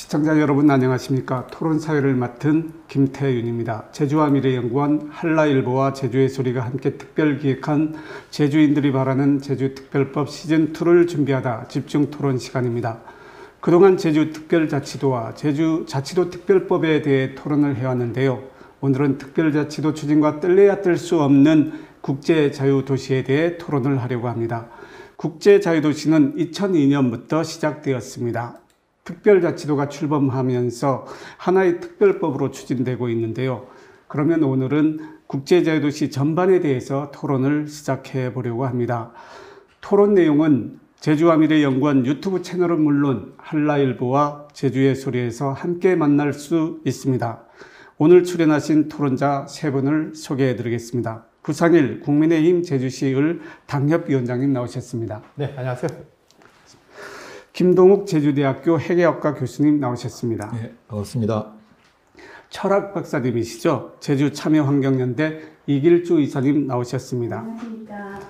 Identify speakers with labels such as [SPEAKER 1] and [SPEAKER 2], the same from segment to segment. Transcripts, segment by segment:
[SPEAKER 1] 시청자 여러분 안녕하십니까. 토론사회를 맡은 김태윤입니다. 제주와 미래연구원 한라일보와 제주의 소리가 함께 특별 기획한 제주인들이 바라는 제주특별법 시즌2를 준비하다 집중 토론 시간입니다. 그동안 제주특별자치도와 제주자치도 특별법에 대해 토론을 해왔는데요. 오늘은 특별자치도 추진과 뗄래야 뗄 수 없는 국제자유도시에 대해 토론을 하려고 합니다. 국제자유도시는 2002년부터 시작되었습니다. 특별자치도가 출범하면서 하나의 특별법으로 추진되고 있는데요. 그러면 오늘은 국제자유도시 전반에 대해서 토론을 시작해 보려고 합니다. 토론 내용은 제주와 미래연구원 유튜브 채널은 물론 한라일보와 제주의 소리에서 함께 만날 수 있습니다. 오늘 출연하신 토론자 세 분을 소개해 드리겠습니다. 구상일 국민의힘 제주시을 당협위원장님 나오셨습니다.
[SPEAKER 2] 네, 안녕하세요.
[SPEAKER 1] 김동욱 제주대학교 회계학과 교수님 나오셨습니다.
[SPEAKER 2] 네, 반갑습니다.
[SPEAKER 1] 철학 박사님이시죠? 제주참여환경연대 이길주 이사님 나오셨습니다.
[SPEAKER 3] 안녕하십니까.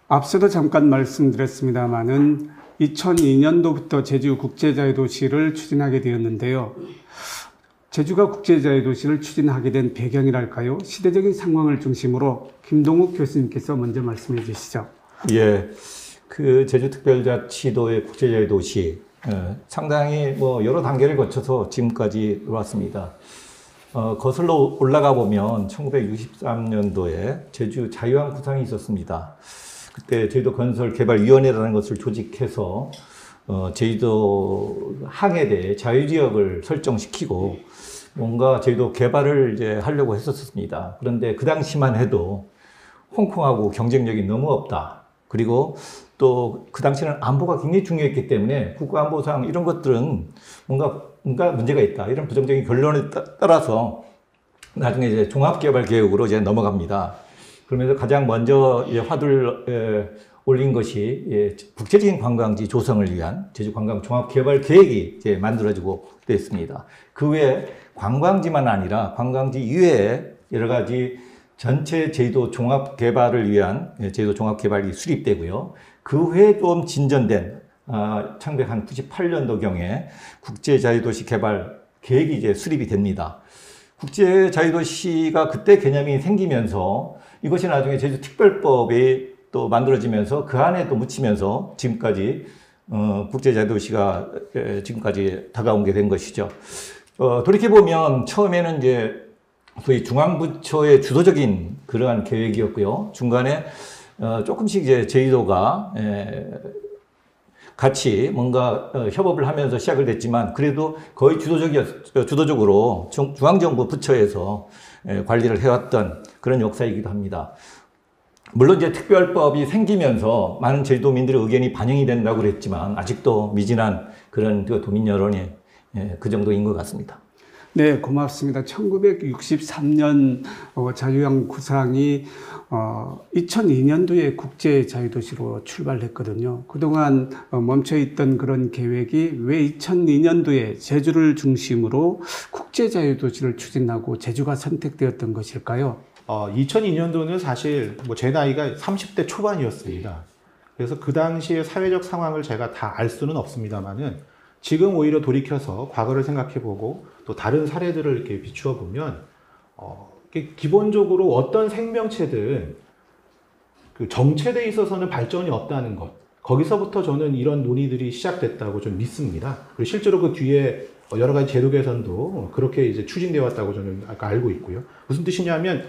[SPEAKER 1] 앞서도 잠깐 말씀드렸습니다마는 2002년도부터 제주 국제자유도시를 추진하게 되었는데요. 제주가 국제자유도시를 추진하게 된 배경이랄까요? 시대적인 상황을 중심으로 김동욱 교수님께서 먼저 말씀해 주시죠.
[SPEAKER 2] 예, 그 제주특별자치도의 국제자유도시 상당히 여러 단계를 거쳐서 지금까지 왔습니다. 거슬러 올라가 보면 1963년도에 제주 자유항 구상이 있었습니다. 그때 제주도 건설개발위원회라는 것을 조직해서 제주도 항에 대해 자유지역을 설정시키고 뭔가 제주도 개발을 이제 하려고 했었습니다. 그런데 그 당시만 해도 홍콩하고 경쟁력이 너무 없다. 그리고 또 그 당시는 안보가 굉장히 중요했기 때문에 국가안보상 이런 것들은 뭔가 문제가 있다. 이런 부정적인 결론에 따라서 나중에 이제 종합개발계획으로 이제 넘어갑니다. 그러면서 가장 먼저 이제 화두를 올린 것이 국제적인 관광지 조성을 위한 제주관광 종합개발계획이 이제 만들어지고 됐습니다. 그 외에 관광지만 아니라 관광지 이외에 여러 가지 전체 제주도 종합개발을 위한 제주도 종합개발이 수립되고요. 그 후에 좀 진전된 1998년도경에 국제자유도시 개발 계획이 이제 수립이 됩니다. 국제자유도시가 그때 개념이 생기면서 이것이 나중에 제주특별법이 또 만들어지면서 그 안에 또 묻히면서 지금까지 국제자유도시가 지금까지 다가온 게 된 것이죠. 돌이켜보면 처음에는 이제 소위 중앙부처의 주도적인 그러한 계획이었고요. 중간에 조금씩 이제 제주도가 같이 뭔가 협업을 하면서 시작을 됐지만 그래도 거의 주도적으로 중앙정부 부처에서 관리를 해왔던 그런 역사이기도 합니다. 물론 이제 특별법이 생기면서 많은 제주도민들의 의견이 반영이 된다고 그랬지만 아직도 미진한 그런 도민 여론이 그 정도인 것 같습니다.
[SPEAKER 1] 네, 고맙습니다. 1963년 자유항 구상이 2002년도에 국제자유도시로 출발했거든요. 그동안 멈춰있던 그런 계획이 왜 2002년도에 제주를 중심으로 국제자유도시를 추진하고 제주가 선택되었던 것일까요?
[SPEAKER 4] 2002년도는 사실 제 나이가 30대 초반이었습니다. 그래서 그 당시의 사회적 상황을 제가 다 알 수는 없습니다만은 지금 오히려 돌이켜서 과거를 생각해보고 또 다른 사례들을 이렇게 비추어 보면 기본적으로 어떤 생명체든 그 정체돼 있어서는 발전이 없다는 것, 거기서부터 저는 이런 논의들이 시작됐다고 좀 믿습니다. 그리고 실제로 그 뒤에 여러 가지 제도 개선도 그렇게 이제 추진되어 왔다고 저는 아까 알고 있고요. 무슨 뜻이냐면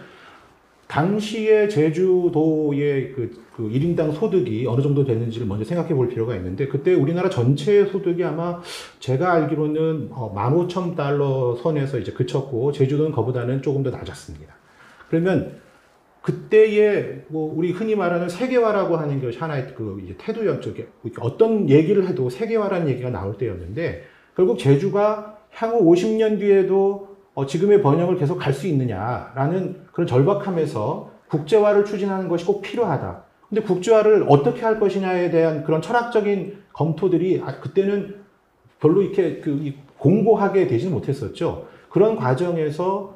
[SPEAKER 4] 당시에 제주도의 그 1인당 소득이 어느 정도 되는지를 먼저 생각해 볼 필요가 있는데 그때 우리나라 전체 소득이 아마 제가 알기로는 15,000달러 선에서 이제 그쳤고 제주도는 그보다는 조금 더 낮았습니다. 그러면 그때의 우리 흔히 말하는 세계화라고 하는 것이 하나의 이제 태도였죠. 어떤 얘기를 해도 세계화라는 얘기가 나올 때였는데 결국 제주가 향후 50년 뒤에도 지금의 번영을 계속 갈 수 있느냐라는 그런 절박함에서 국제화를 추진하는 것이 꼭 필요하다. 근데 국제화를 어떻게 할 것이냐에 대한 그런 철학적인 검토들이 그때는 별로 이렇게 공고하게 되지는 못했었죠. 그런 과정에서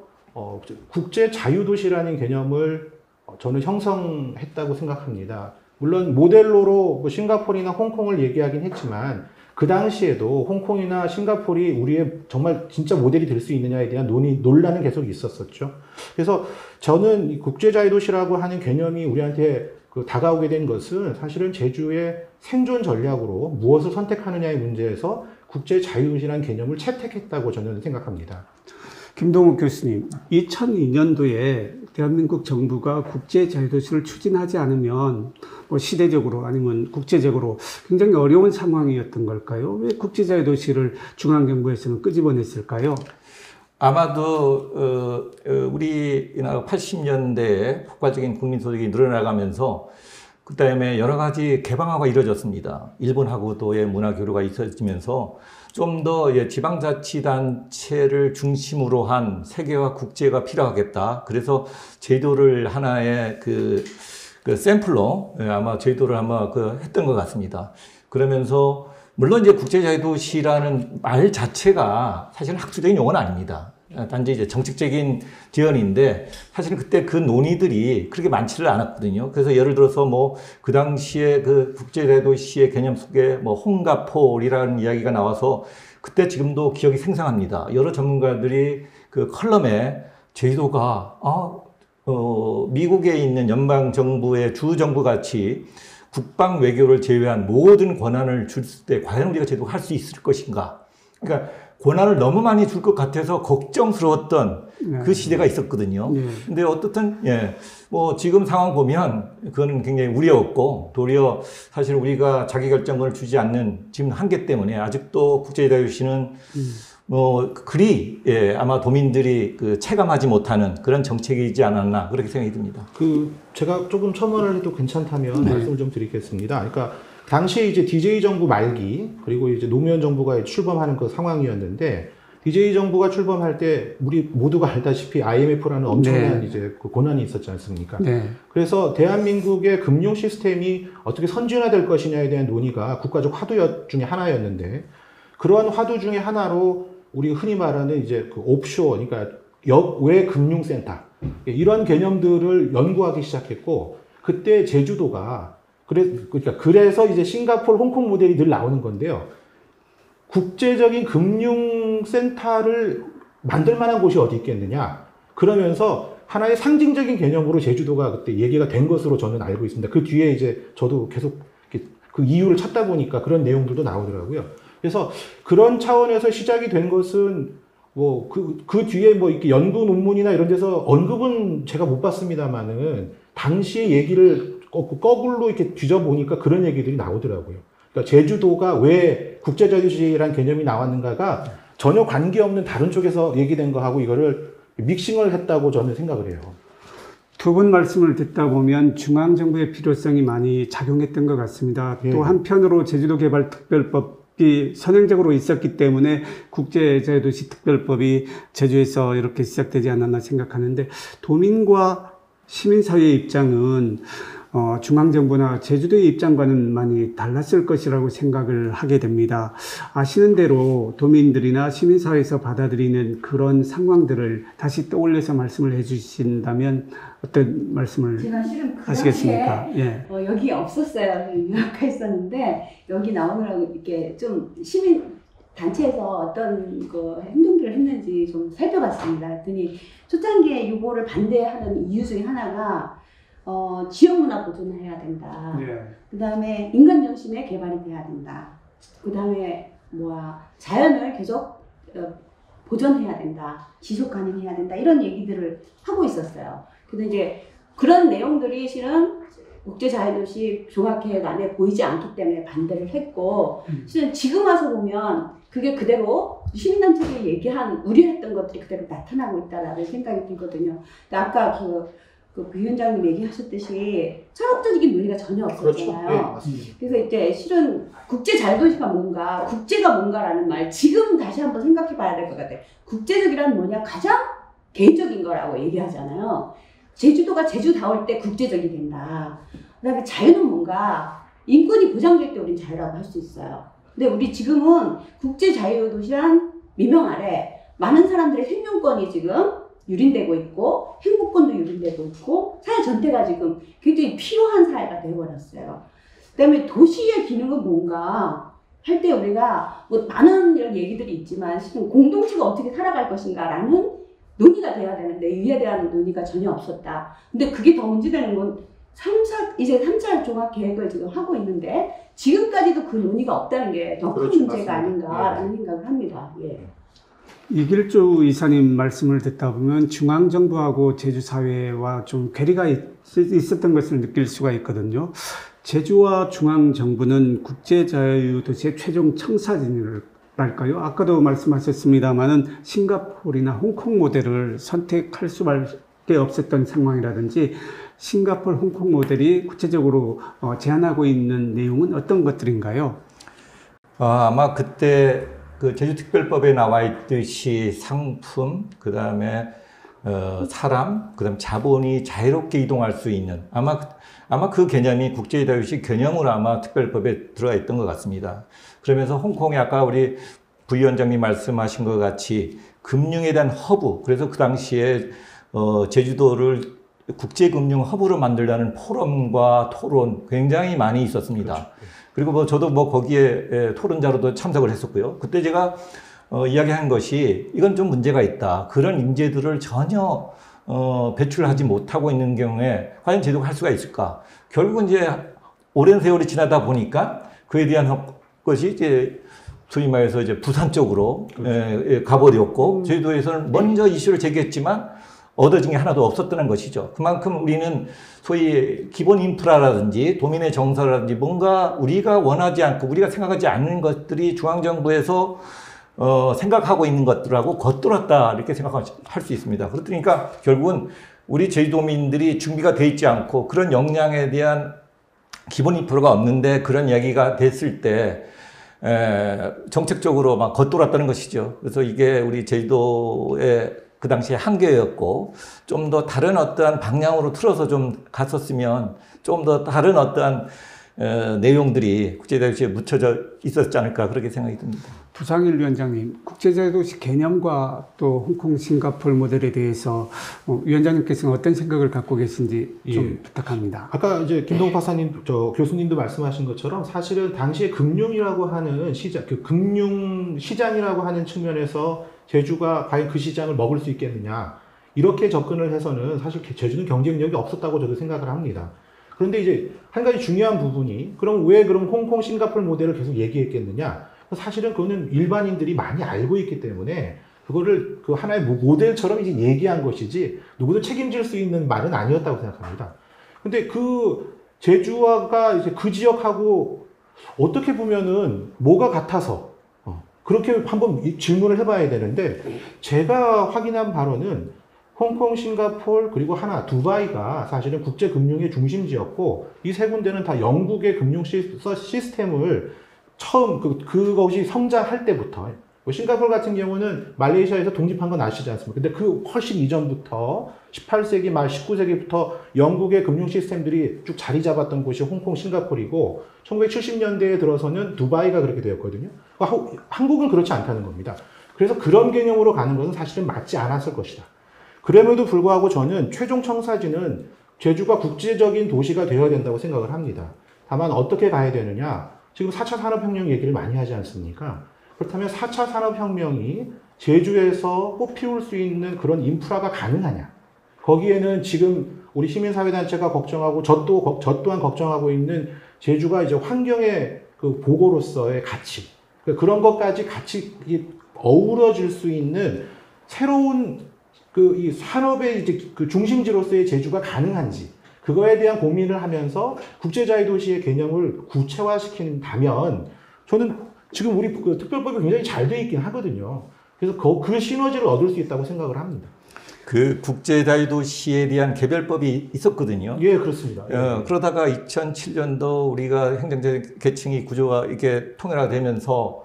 [SPEAKER 4] 국제 자유도시라는 개념을 저는 형성했다고 생각합니다. 물론 모델로로 싱가포르나 홍콩을 얘기하긴 했지만 그 당시에도 홍콩이나 싱가포르이 우리의 정말 진짜 모델이 될 수 있느냐에 대한 논란은 계속 있었었죠. 그래서 저는 이 국제자유도시라고 하는 개념이 우리한테 다가오게 된 것은 사실은 제주의 생존 전략으로 무엇을 선택하느냐의 문제에서 국제자유도시라는 개념을 채택했다고 저는 생각합니다.
[SPEAKER 1] 김동욱 교수님, 2002년도에 대한민국 정부가 국제자유도시를 추진하지 않으면 뭐 시대적으로 아니면 국제적으로 굉장히 어려운 상황이었던 걸까요? 왜 국제자유도시를 중앙정부에서는 끄집어냈을까요?
[SPEAKER 2] 아마도 우리나라 80년대에 폭발적인 국민소득이 늘어나가면서 그다음에 여러 가지 개방화가 이루어졌습니다. 일본하고도의 문화 교류가 있어지면서 좀 더 지방자치단체를 중심으로 한 세계화 국제가 필요하겠다. 그래서 제도를 하나의 그 샘플로 아마 제도를 했던 것 같습니다. 그러면서 물론 이제 국제자유도시라는 말 자체가 사실은 학술적인 용어는 아닙니다. 단지 이제 정책적인 제언인데 사실은 그때 그 논의들이 그렇게 많지를 않았거든요. 그래서 예를 들어서 뭐 그 당시에 그 국제자유도시의 개념 속에 뭐 홍가폴이라는 이야기가 나와서 그때 지금도 기억이 생생합니다. 여러 전문가들이 그 컬럼에 제주도가 미국에 있는 연방 정부의 주 정부 같이 국방 외교를 제외한 모든 권한을 줄 때 과연 우리가 제도가 할 수 있을 것인가? 그러니까 권한을 너무 많이 줄 것 같아서 걱정스러웠던 그 시대가 있었거든요. 근데 어떻든 뭐 지금 상황 보면 그거는 굉장히 우려였고 도리어 사실 우리가 자기결정권을 주지 않는 지금 한계 때문에 아직도 국제자유도시는 뭐 그리 아마 도민들이 체감하지 못하는 그런 정책이지 않았나 그렇게 생각이 듭니다.
[SPEAKER 4] 제가 조금 첨언을 해도 괜찮다면 말씀을 좀 드리겠습니다. 그러니까 당시에 이제 DJ 정부 말기 그리고 이제 노무현 정부가 출범하는 그 상황이었는데 DJ 정부가 출범할 때 우리 모두가 알다시피 IMF라는 엄청난 이제 그 고난이 있었지 않습니까? 그래서 대한민국의 금융 시스템이 어떻게 선진화될 것이냐에 대한 논의가 국가적 화두 중에 하나였는데 그러한 화두 중에 하나로 우리 흔히 말하는 이제 그 옵쇼어, 그러니까 역외 금융센터 이런 개념들을 연구하기 시작했고 그때 제주도가 그래서 이제 싱가포르, 홍콩 모델이 늘 나오는 건데요. 국제적인 금융센터를 만들 만한 곳이 어디 있겠느냐. 그러면서 하나의 상징적인 개념으로 제주도가 그때 얘기가 된 것으로 저는 알고 있습니다. 그 뒤에 이제 저도 계속 그 이유를 찾다 보니까 그런 내용들도 나오더라고요. 그래서 그런 차원에서 시작이 된 것은 뭐 그 뒤에 뭐 이렇게 연구 논문이나 이런 데서 언급은 제가 못 봤습니다만은 당시의 얘기를 거꾸로 이렇게 뒤져보니까 그런 얘기들이 나오더라고요. 그러니까 제주도가 왜 국제자유도시라는 개념이 나왔는가가 전혀 관계없는 다른 쪽에서 얘기된 거하고 이거를 믹싱을 했다고 저는 생각을 해요.
[SPEAKER 1] 두 분 말씀을 듣다 보면 중앙정부의 필요성이 많이 작용했던 것 같습니다. 또 한편으로 제주도개발특별법이 선행적으로 있었기 때문에 국제자유도시 특별법이 제주에서 이렇게 시작되지 않았나 생각하는데 도민과 시민사회의 입장은 중앙정부나 제주도의 입장과는 많이 달랐을 것이라고 생각을 하게 됩니다. 아시는 대로 도민들이나 시민사회에서 받아들이는 그런 상황들을 다시 떠올려서 말씀을 해주신다면 어떤 말씀을
[SPEAKER 3] 제가 실은 그
[SPEAKER 1] 하시겠습니까?
[SPEAKER 3] 당시에 여기 없었어요. 유학가 있었는데 여기 나오느라고 이렇게 좀 시민 단체에서 어떤 그 행동들을 했는지 좀 살펴봤습니다. 그랬더니 초창기에 이거를 반대하는 이유 중에 하나가 지역문화 보존을 해야 된다. 그 다음에 인간정신의 개발이 돼야 된다. 그 다음에 자연을 계속 보존해야 된다. 지속 가능해야 된다. 이런 얘기들을 하고 있었어요. 근데 이제 그런 내용들이 실은 국제자유도시 종합계획 안에 보이지 않기 때문에 반대를 했고, 실은 지금 와서 보면 그게 그대로 시민단체들이 얘기한, 우려했던 것들이 그대로 나타나고 있다라는 생각이 들거든요. 아까 그 위원장님 얘기하셨듯이 철학적인 논의가 전혀 없었잖아요.
[SPEAKER 4] 그렇죠. 네, 맞습니다.
[SPEAKER 3] 그래서 이제 실은 국제자유도시가 뭔가, 국제가 뭔가라는 말 지금 다시 한번 생각해 봐야 될 것 같아요. 국제적이란 뭐냐? 가장 개인적인 거라고 얘기하잖아요. 제주도가 제주다울 때 국제적이 된다. 그 다음에 자유는 뭔가 인권이 보장될 때 우린 자유라고 할 수 있어요. 근데 우리 지금은 국제자유도시란 미명 아래 많은 사람들의 생명권이 지금 유린되고 있고 행복권도 유린되고 있고 사회 전체가 지금 굉장히 필요한 사회가 되어버렸어요. 그 다음에 도시의 기능은 뭔가 할 때 우리가 뭐 많은 이런 얘기들이 있지만 실은 공동체가 어떻게 살아갈 것인가라는 논의가 돼야 되는데 이에 대한 논의가 전혀 없었다. 근데 그게 더 문제되는 건 이제 3차 종합 계획을 지금 하고 있는데 지금까지도 그 논의가 없다는 게 더 큰
[SPEAKER 4] 그렇죠,
[SPEAKER 3] 문제가
[SPEAKER 4] 맞습니다.
[SPEAKER 3] 아닌가라는 생각을 합니다. 예.
[SPEAKER 1] 이길조 이사님 말씀을 듣다 보면 중앙정부하고 제주사회와 좀 괴리가 있었던 것을 느낄 수가 있거든요. 제주와 중앙정부는 국제자유도시의 최종 청사진이랄까요? 아까도 말씀하셨습니다마는 싱가포르나 홍콩 모델을 선택할 수밖에 없었던 상황이라든지 싱가포르, 홍콩 모델이 구체적으로 제안하고 있는 내용은 어떤 것들인가요?
[SPEAKER 2] 아마 그때 그 제주특별법에 나와 있듯이 상품, 그 다음에 사람, 그 다음 자본이 자유롭게 이동할 수 있는 아마 그 개념이 국제자유도시 개념으로 아마 특별법에 들어가 있던 것 같습니다. 그러면서 홍콩이 아까 우리 부위원장님 말씀하신 것 같이 금융에 대한 허브, 그래서 그 당시에 제주도를 국제금융 허브로 만들려는 포럼과 토론 굉장히 많이 있었습니다. 그렇죠. 그리고 뭐 저도 뭐 거기에 토론자로도 참석을 했었고요. 그때 제가 이야기한 것이 이건 좀 문제가 있다. 그런 인재들을 전혀 배출하지 못하고 있는 경우에 과연 제도가 할 수가 있을까? 결국은 이제 오랜 세월이 지나다 보니까 그에 대한 것이 이제 소위 말해서 이제 부산 쪽으로 그렇죠. 가버렸고 제주도에서는 먼저 이슈를 제기했지만 얻어진 게 하나도 없었다는 것이죠. 그만큼 우리는 소위 기본 인프라라든지 도민의 정서라든지 뭔가 우리가 원하지 않고 우리가 생각하지 않는 것들이 중앙정부에서 생각하고 있는 것들하고 겉돌았다 이렇게 생각할 수 있습니다. 그러니까 결국은 우리 제주도민들이 준비가 돼 있지 않고 그런 역량에 대한 기본 인프라가 없는데 그런 이야기가 됐을 때 정책적으로 막 겉돌았다는 것이죠. 그래서 이게 우리 제주도의 그 당시에 한계였고 좀 더 다른 어떠한 방향으로 틀어서 좀 갔었으면 좀 더 다른 어떠한 내용들이 국제자유도시에 묻혀져 있었지 않을까 그렇게 생각이 듭니다.
[SPEAKER 1] 부상일 위원장님, 국제자유도시 개념과 또 홍콩, 싱가포르 모델에 대해서 위원장님께서는 어떤 생각을 갖고 계신지 좀 부탁합니다.
[SPEAKER 4] 아까 이제 김동욱 박사님, 교수님도 말씀하신 것처럼 사실은 당시에 금융이라고 하는 시장, 그 금융 시장이라고 하는 측면에서 제주가 과연 그 시장을 먹을 수 있겠느냐 이렇게 접근을 해서는 사실 제주는 경쟁력이 없었다고 저도 생각을 합니다. 그런데 이제 한 가지 중요한 부분이 그럼 홍콩, 싱가포르 모델을 계속 얘기했겠느냐? 사실은 그거는 일반인들이 많이 알고 있기 때문에 그거를 그 하나의 모델처럼 이제 얘기한 것이지 누구도 책임질 수 있는 말은 아니었다고 생각합니다. 근데 그 제주가 이제 그 지역하고 어떻게 보면은 뭐가 같아서 그렇게 한번 질문을 해봐야 되는데 제가 확인한 바로는 홍콩, 싱가포르 그리고 두바이가 사실은 국제금융의 중심지였고 이 세 군데는 다 영국의 금융 시스템을 처음 그것이 성장할 때부터 싱가포르 같은 경우는 말레이시아에서 독립한 건 아시지 않습니까? 근데 그 훨씬 이전부터 18세기 말 19세기부터 영국의 금융 시스템들이 쭉 자리 잡았던 곳이 홍콩, 싱가포르이고 1970년대에 들어서는 두바이가 그렇게 되었거든요. 한국은 그렇지 않다는 겁니다. 그래서 그런 개념으로 가는 것은 사실은 맞지 않았을 것이다. 그럼에도 불구하고 저는 최종 청사진은 제주가 국제적인 도시가 되어야 된다고 생각을 합니다. 다만 어떻게 가야 되느냐? 지금 4차 산업혁명 얘기를 많이 하지 않습니까? 그렇다면 4차 산업혁명이 제주에서 꽃피울 수 있는 그런 인프라가 가능하냐? 거기에는 지금 우리 시민사회단체가 걱정하고 저 또한 걱정하고 있는 제주가 이제 환경의 그 보고로서의 가치, 그런 것까지 같이 어우러질 수 있는 새로운 이 산업의 이제 그 중심지로서의 제주가 가능한지, 그거에 대한 고민을 하면서 국제자유도시의 개념을 구체화시킨다면 저는 지금 우리 그 특별법이 굉장히 잘 돼 있긴 하거든요. 그래서 그 시너지를 얻을 수 있다고 생각을 합니다.
[SPEAKER 2] 그 국제자유도시에 대한 개별법이 있었거든요.
[SPEAKER 4] 예, 그렇습니다. 예.
[SPEAKER 2] 그러다가 2007년도 우리가 행정적 계층이 구조가 이렇게 통일화되면서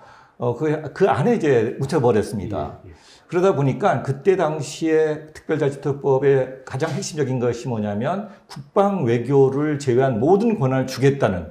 [SPEAKER 2] 그 안에 이제 묻혀버렸습니다.
[SPEAKER 4] 예.
[SPEAKER 2] 그러다 보니까 그때 당시에 특별자치특법의 가장 핵심적인 것이 뭐냐면 국방 외교를 제외한 모든 권한을 주겠다는,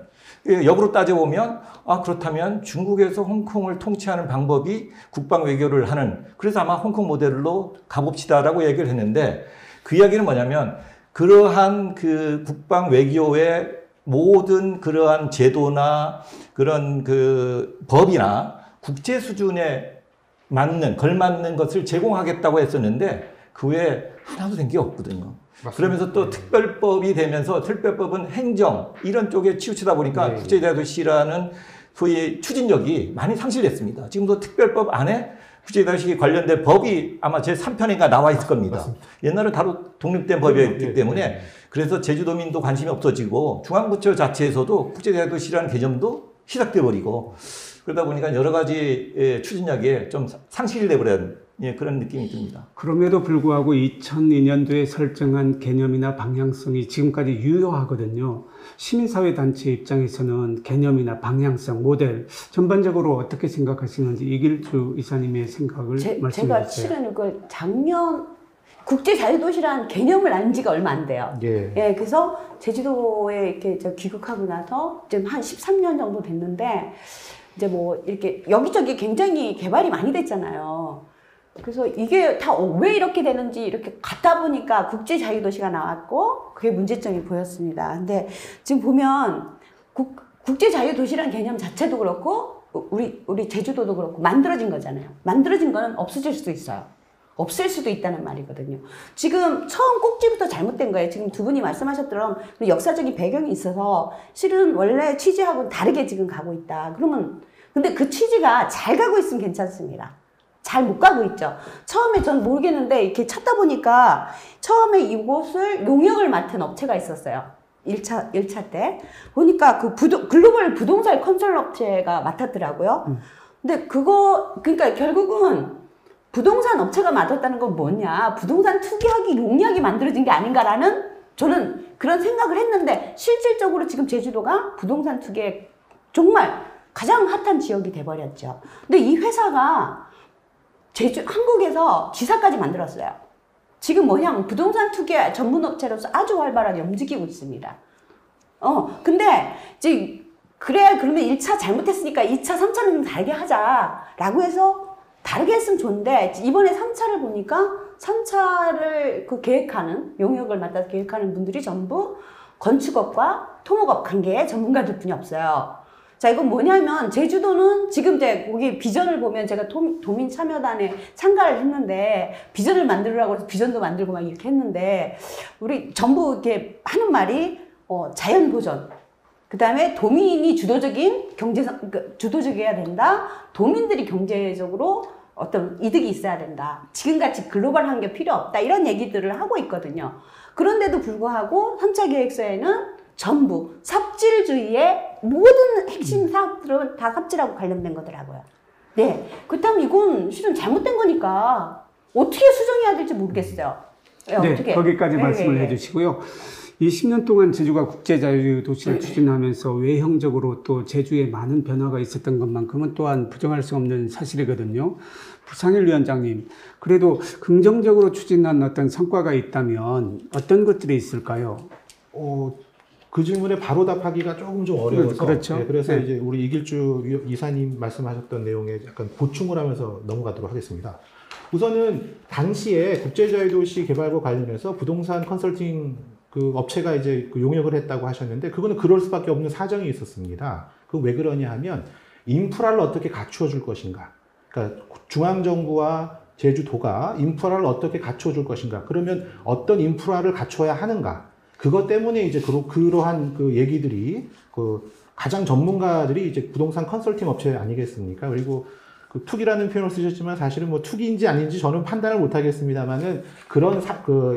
[SPEAKER 2] 역으로 따져보면 그렇다면 중국에서 홍콩을 통치하는 방법이 국방 외교를 하는, 그래서 아마 홍콩 모델로 가봅시다라고 얘기를 했는데 그 이야기는 뭐냐면 그러한 그 국방 외교의 모든 그러한 제도나 그런 그 법이나 국제 수준에 맞는, 걸맞는 것을 제공하겠다고 했었는데 그 외에 하나도 된 게 없거든요.
[SPEAKER 4] 맞습니다.
[SPEAKER 2] 그러면서 또 특별법이 되면서 특별법은 행정 이런 쪽에 치우치다 보니까
[SPEAKER 4] 네.
[SPEAKER 2] 국제자유도시라는 소위 추진력이 많이 상실됐습니다. 지금도 특별법 안에 국제자유도시 관련된 법이 아마 제 3편인가 나와 있을 겁니다.
[SPEAKER 4] 맞습니다.
[SPEAKER 2] 옛날은 다로 독립된 법이었기
[SPEAKER 4] 네,
[SPEAKER 2] 때문에
[SPEAKER 4] 네.
[SPEAKER 2] 그래서 제주도민도 관심이 없어지고 중앙부처 자체에서도 국제자유도시라는 개념도 시작돼 버리고 그러다 보니까 여러 가지 추진력이 좀 상실돼 버린 그런 느낌이 듭니다.
[SPEAKER 1] 그럼에도 불구하고 2002년도에 설정한 개념이나 방향성이 지금까지 유효하거든요. 시민사회 단체 입장에서는 개념이나 방향성, 모델 전반적으로 어떻게 생각하시는지 이길주 이사님의 생각을 말씀해
[SPEAKER 3] 제가
[SPEAKER 1] 주세요.
[SPEAKER 3] 실은 이걸 작년 국제자유도시라는 개념을 안 지가 얼마 안 돼요.
[SPEAKER 4] 예.
[SPEAKER 3] 예, 그래서 제주도에 이렇게 저 귀국하고 나서 지금 한 13년 정도 됐는데 이제 뭐 이렇게 여기저기 굉장히 개발이 많이 됐잖아요. 그래서 이게 다 왜 이렇게 되는지 이렇게 갖다 보니까 국제자유도시가 나왔고 그게 문제점이 보였습니다. 근데 지금 보면 국제자유도시라는 개념 자체도 그렇고 우리 제주도도 그렇고 만들어진 거잖아요. 만들어진 거는 없어질 수도 있어요. 없앨 수도 있다는 말이거든요. 지금 처음 꼭지부터 잘못된 거예요. 지금 두 분이 말씀하셨던 역사적인 배경이 있어서 실은 원래 취지하고는 다르게 지금 가고 있다. 그러면 근데 그 취지가 잘 가고 있으면 괜찮습니다. 잘 못 가고 있죠. 처음에 전 모르겠는데 이렇게 찾다 보니까 처음에 이곳을 용역을 맡은 업체가 있었어요. 1차 때. 보니까 그 글로벌 부동산 컨설 업체가 맡았더라고요. 근데 그러니까 결국은 부동산 업체가 맡았다는 건 뭐냐. 부동산 투기하기 용역이 만들어진 게 아닌가라는 저는 그런 생각을 했는데 실질적으로 지금 제주도가 부동산 투기에 정말 가장 핫한 지역이 돼버렸죠. 근데 이 회사가 한국에서 지사까지 만들었어요. 지금 뭐냐, 부동산 투기 전문 업체로서 아주 활발하게 움직이고 있습니다. 근데 이제 그래 그러면 1차 잘못했으니까 2차, 3차는 좀 다르게 하자라고 해서 다르게 했으면 좋은데 이번에 3차를 보니까 3차를 그 계획하는 용역을 맡아서 계획하는 분들이 전부 건축업과 토목업 관계의 전문가들 뿐이 없어요. 자, 이건 뭐냐면, 제주도는 지금 이제 거기 비전을 보면 제가 도민 참여단에 참가를 했는데, 비전을 만들으라고 해서 비전도 만들고 막 이렇게 했는데, 우리 전부 이렇게 하는 말이, 자연 보전. 그 다음에 도민이 주도적인 주도적이어야 된다. 도민들이 경제적으로 어떤 이득이 있어야 된다. 지금같이 글로벌한 게 필요 없다. 이런 얘기들을 하고 있거든요. 그런데도 불구하고 3차 계획서에는 전부 삽질주의의 모든 핵심 사업들은 다 삽질하고 관련된 거더라고요. 네. 그렇다면 이건 실은 잘못된 거니까 어떻게 수정해야 될지 모르겠어요.
[SPEAKER 1] 네,
[SPEAKER 3] 어떻게?
[SPEAKER 1] 거기까지 말씀을 해주시고요. 20년 동안 제주가 국제자유도시를 추진하면서 외형적으로 또 제주에 많은 변화가 있었던 것만큼은 또한 부정할 수 없는 사실이거든요. 부상일 위원장님, 그래도 긍정적으로 추진한 어떤 성과가 있다면 어떤 것들이 있을까요?
[SPEAKER 4] 그 질문에 바로 답하기가 조금 좀 어려워서
[SPEAKER 1] 그렇죠.
[SPEAKER 4] 네, 그래서
[SPEAKER 1] 네.
[SPEAKER 4] 이제 우리 이길주 이사님 말씀하셨던 내용에 약간 보충을 하면서 넘어가도록 하겠습니다. 우선은 당시에 국제자유도시 개발과 관련해서 부동산 컨설팅 그 업체가 이제 그 용역을 했다고 하셨는데 그거는 그럴 수밖에 없는 사정이 있었습니다. 그 왜 그러냐 하면 인프라를 어떻게 갖추어 줄 것인가. 그러니까 중앙정부와 제주도가 인프라를 어떻게 갖추어 줄 것인가. 그러면 어떤 인프라를 갖춰야 하는가. 그것 때문에 이제 그러한 그 얘기들이 그 가장 전문가들이 이제 부동산 컨설팅 업체 아니겠습니까? 그리고 그 투기라는 표현을 쓰셨지만 사실은 뭐 투기인지 아닌지 저는 판단을 못 하겠습니다만은 그런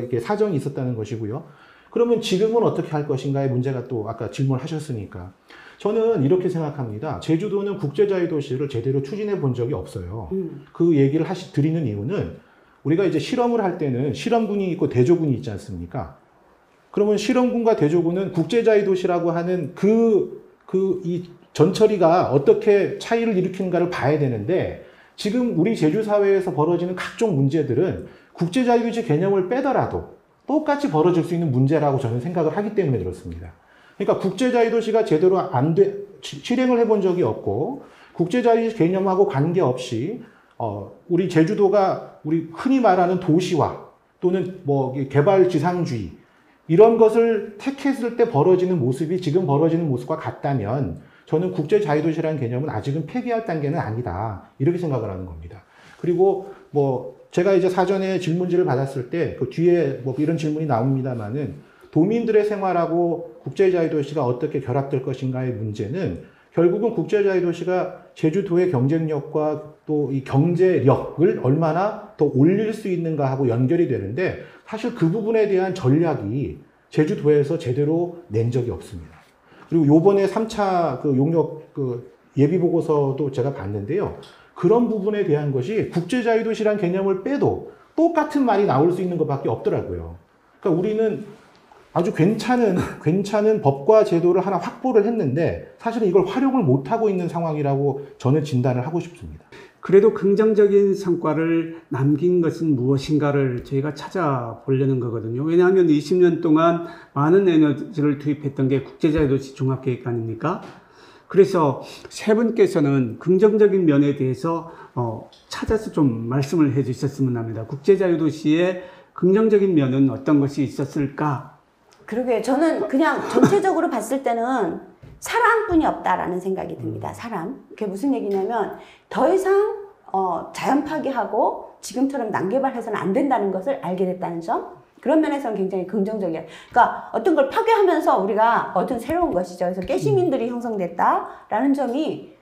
[SPEAKER 4] 이게 사정이 있었다는 것이고요. 그러면 지금은 어떻게 할 것인가의 문제가 또 아까 질문을 하셨으니까 저는 이렇게 생각합니다. 제주도는 국제자유도시를 제대로 추진해 본 적이 없어요. 그 얘기를 드리는 이유는 우리가 이제 실험을 할 때는 실험군이 있고 대조군이 있지 않습니까? 그러면 실험군과 대조군은 국제자유도시라고 하는 이 전처리가 어떻게 차이를 일으키는가를 봐야 되는데 지금 우리 제주 사회에서 벌어지는 각종 문제들은 국제자유도시 개념을 빼더라도 똑같이 벌어질 수 있는 문제라고 저는 생각을 하기 때문에 그렇습니다. 그러니까 국제자유도시가 제대로 실행을 해본 적이 없고 국제자유도시 개념하고 관계없이 우리 제주도가 우리 흔히 말하는 도시화 또는 뭐 개발지상주의 이런 것을 택했을 때 벌어지는 모습이 지금 벌어지는 모습과 같다면 저는 국제 자유도시라는 개념은 아직은 폐기할 단계는 아니다. 이렇게 생각을 하는 겁니다. 그리고 뭐 제가 이제 사전에 질문지를 받았을 때 그 뒤에 뭐 이런 질문이 나옵니다만은 도민들의 생활하고 국제 자유도시가 어떻게 결합될 것인가의 문제는 결국은 국제 자유도시가 제주도의 경쟁력과 또 이 경제력을 얼마나 더 올릴 수 있는가 하고 연결이 되는데 사실 그 부분에 대한 전략이 제주도에서 제대로 낸 적이 없습니다. 그리고 요번에 3차 그 용역 그 예비 보고서도 제가 봤는데요. 그런 부분에 대한 것이 국제자유도시란 개념을 빼도 똑같은 말이 나올 수 있는 것밖에 없더라고요. 그러니까 우리는 아주 괜찮은 법과 제도를 하나 확보를 했는데 사실은 이걸 활용을 못하고 있는 상황이라고 저는 진단을 하고 싶습니다.
[SPEAKER 1] 그래도 긍정적인 성과를 남긴 것은 무엇인가를 저희가 찾아보려는 거거든요. 왜냐하면 20년 동안 많은 에너지를 투입했던 게 국제자유도시 종합계획 아닙니까? 그래서 세 분께서는 긍정적인 면에 대해서 찾아서 좀 말씀을 해 주셨으면 합니다. 국제자유도시의 긍정적인 면은 어떤 것이 있었을까?
[SPEAKER 5] 그러게 저는 그냥 전체적으로 봤을 때는 사람뿐이 없다라는 생각이 듭니다. 사람. 그게 무슨 얘기냐면 더 이상 자연 파괴하고 지금처럼 난개발해서는 안 된다는 것을 알게 됐다는 점. 그런 면에서는 굉장히 긍정적이에요. 그러니까 어떤 걸 파괴하면서 우리가 얻은 새로운 것이죠. 그래서 깨시민들이 형성됐다라는 점이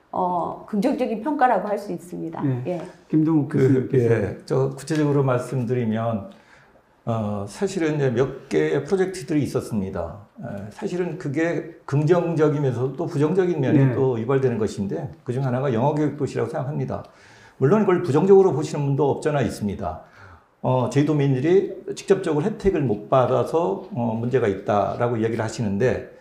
[SPEAKER 5] 긍정적인 평가라고 할 수 있습니다.
[SPEAKER 1] 네.
[SPEAKER 5] 예.
[SPEAKER 1] 김동욱 교수님께서
[SPEAKER 2] 저 구체적으로 말씀드리면 사실은 이제 몇 개의 프로젝트들이 있었습니다. 사실은 그게 긍정적이면서도 또 부정적인 면이
[SPEAKER 1] 네.
[SPEAKER 2] 또 유발되는 것인데 그중 하나가 영어교육도시라고 생각합니다. 물론 그걸 부정적으로 보시는 분도 없잖아 있습니다. 제주도민들이 직접적으로 혜택을 못 받아서 문제가 있다라고 이야기를 하시는데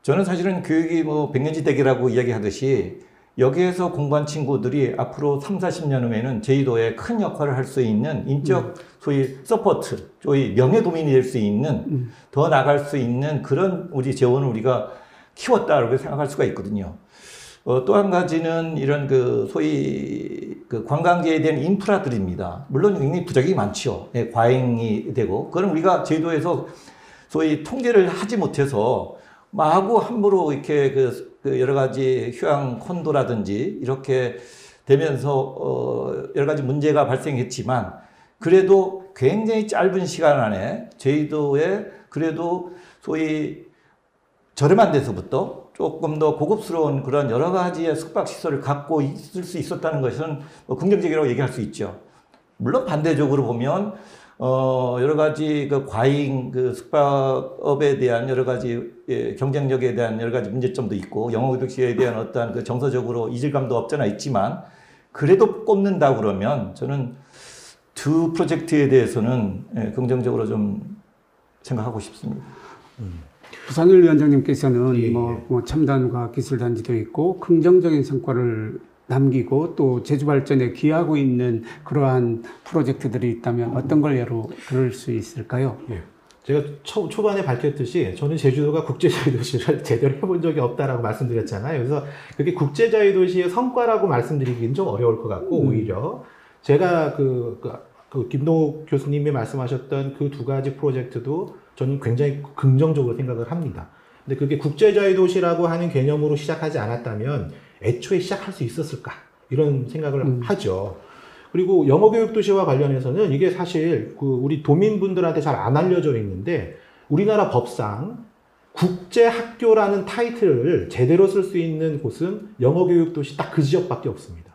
[SPEAKER 2] 저는 사실은 교육이 뭐 백년지대계라고 이야기하듯이 여기에서 공부한 친구들이 앞으로 3, 40년 후에는 제주도에 큰 역할을 할 수 있는 인적 소위 서포트, 소위 명예도민이 될 수 있는 더 나갈 수 있는 그런 우리 재원을 우리가 키웠다라고 생각할 수가 있거든요. 또 한 가지는 이런 그 소위 그 관광지에 대한 인프라들입니다. 물론 굉장히 부작용이 많죠. 네, 과잉이 되고 그건 우리가 제주도에서 소위 통제를 하지 못해서 마구 함부로 이렇게 그 여러 가지 휴양 콘도라든지 이렇게 되면서 여러 가지 문제가 발생했지만 그래도 굉장히 짧은 시간 안에 제주도에 그래도 소위 저렴한 데서부터 조금 더 고급스러운 그런 여러 가지의 숙박시설을 갖고 있을 수 있었다는 것은 긍정적이라고 얘기할 수 있죠. 물론 반대적으로 보면 여러 가지 그 과잉 그 숙박업에 대한 여러 가지 경쟁력에 대한 여러 가지 문제점도 있고 영어교육시에 대한 어떤 그 정서적으로 이질감도 없잖아 있지만 그래도 꼽는다 그러면 저는 두 프로젝트에 대해서는 긍정적으로 좀 생각하고 싶습니다.
[SPEAKER 1] 부산일 위원장님께서는
[SPEAKER 4] 예, 예.
[SPEAKER 1] 뭐 첨단과학기술단지도 있고 긍정적인 성과를 남기고 또 제주 발전에 기여하고 있는 그러한 프로젝트들이 있다면 어떤 걸 예로 들을 수 있을까요?
[SPEAKER 4] 예. 제가 초반에 밝혔듯이 저는 제주도가 국제자유도시를 제대로 해본 적이 없다라고 말씀드렸잖아요. 그래서 그게 국제자유도시의 성과라고 말씀드리기는 좀 어려울 것 같고 오히려 제가 그 김동욱 교수님이 말씀하셨던 그 두 가지 프로젝트도 저는 굉장히 긍정적으로 생각을 합니다. 근데 그게 국제자유도시라고 하는 개념으로 시작하지 않았다면 애초에 시작할 수 있었을까? 이런 생각을 하죠. 그리고 영어교육도시와 관련해서는 이게 사실 우리 도민분들한테 잘 안 알려져 있는데 우리나라 법상 국제학교라는 타이틀을 제대로 쓸 수 있는 곳은 영어교육도시 딱 그 지역밖에 없습니다.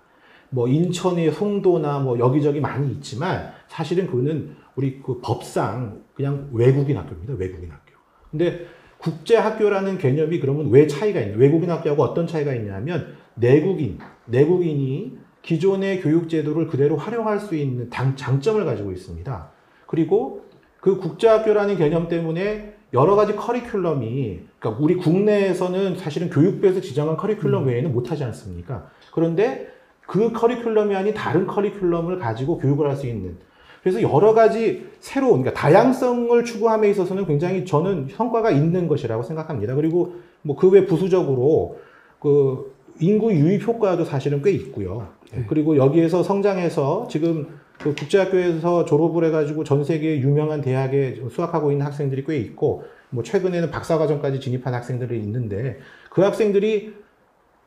[SPEAKER 4] 뭐 인천의 송도나 뭐 여기저기 많이 있지만 사실은 그거는 우리 그 법상 그냥 외국인 학교입니다. 외국인 학교. 근데 국제학교라는 개념이 그러면 왜 차이가 있냐? 외국인 학교하고 어떤 차이가 있냐면 내국인이 기존의 교육제도를 그대로 활용할 수 있는 장점을 가지고 있습니다. 그리고 그 국제학교라는 개념 때문에 여러 가지 커리큘럼이, 그러니까 우리 국내에서는 사실은 교육부에서 지정한 커리큘럼 외에는 못하지 않습니까? 그런데 그 커리큘럼이 아닌 다른 커리큘럼을 가지고 교육을 할 수 있는, 그래서 여러 가지 새로운, 그러니까 다양성을 추구함에 있어서는 굉장히 저는 성과가 있는 것이라고 생각합니다. 그리고 뭐 그 외 부수적으로 그 인구 유입 효과도 사실은 꽤 있고요. 그리고 여기에서 성장해서 지금 그 국제학교에서 졸업을 해가지고 전 세계 유명한 대학에 수학하고 있는 학생들이 꽤 있고, 뭐 최근에는 박사과정까지 진입한 학생들이 있는데, 그 학생들이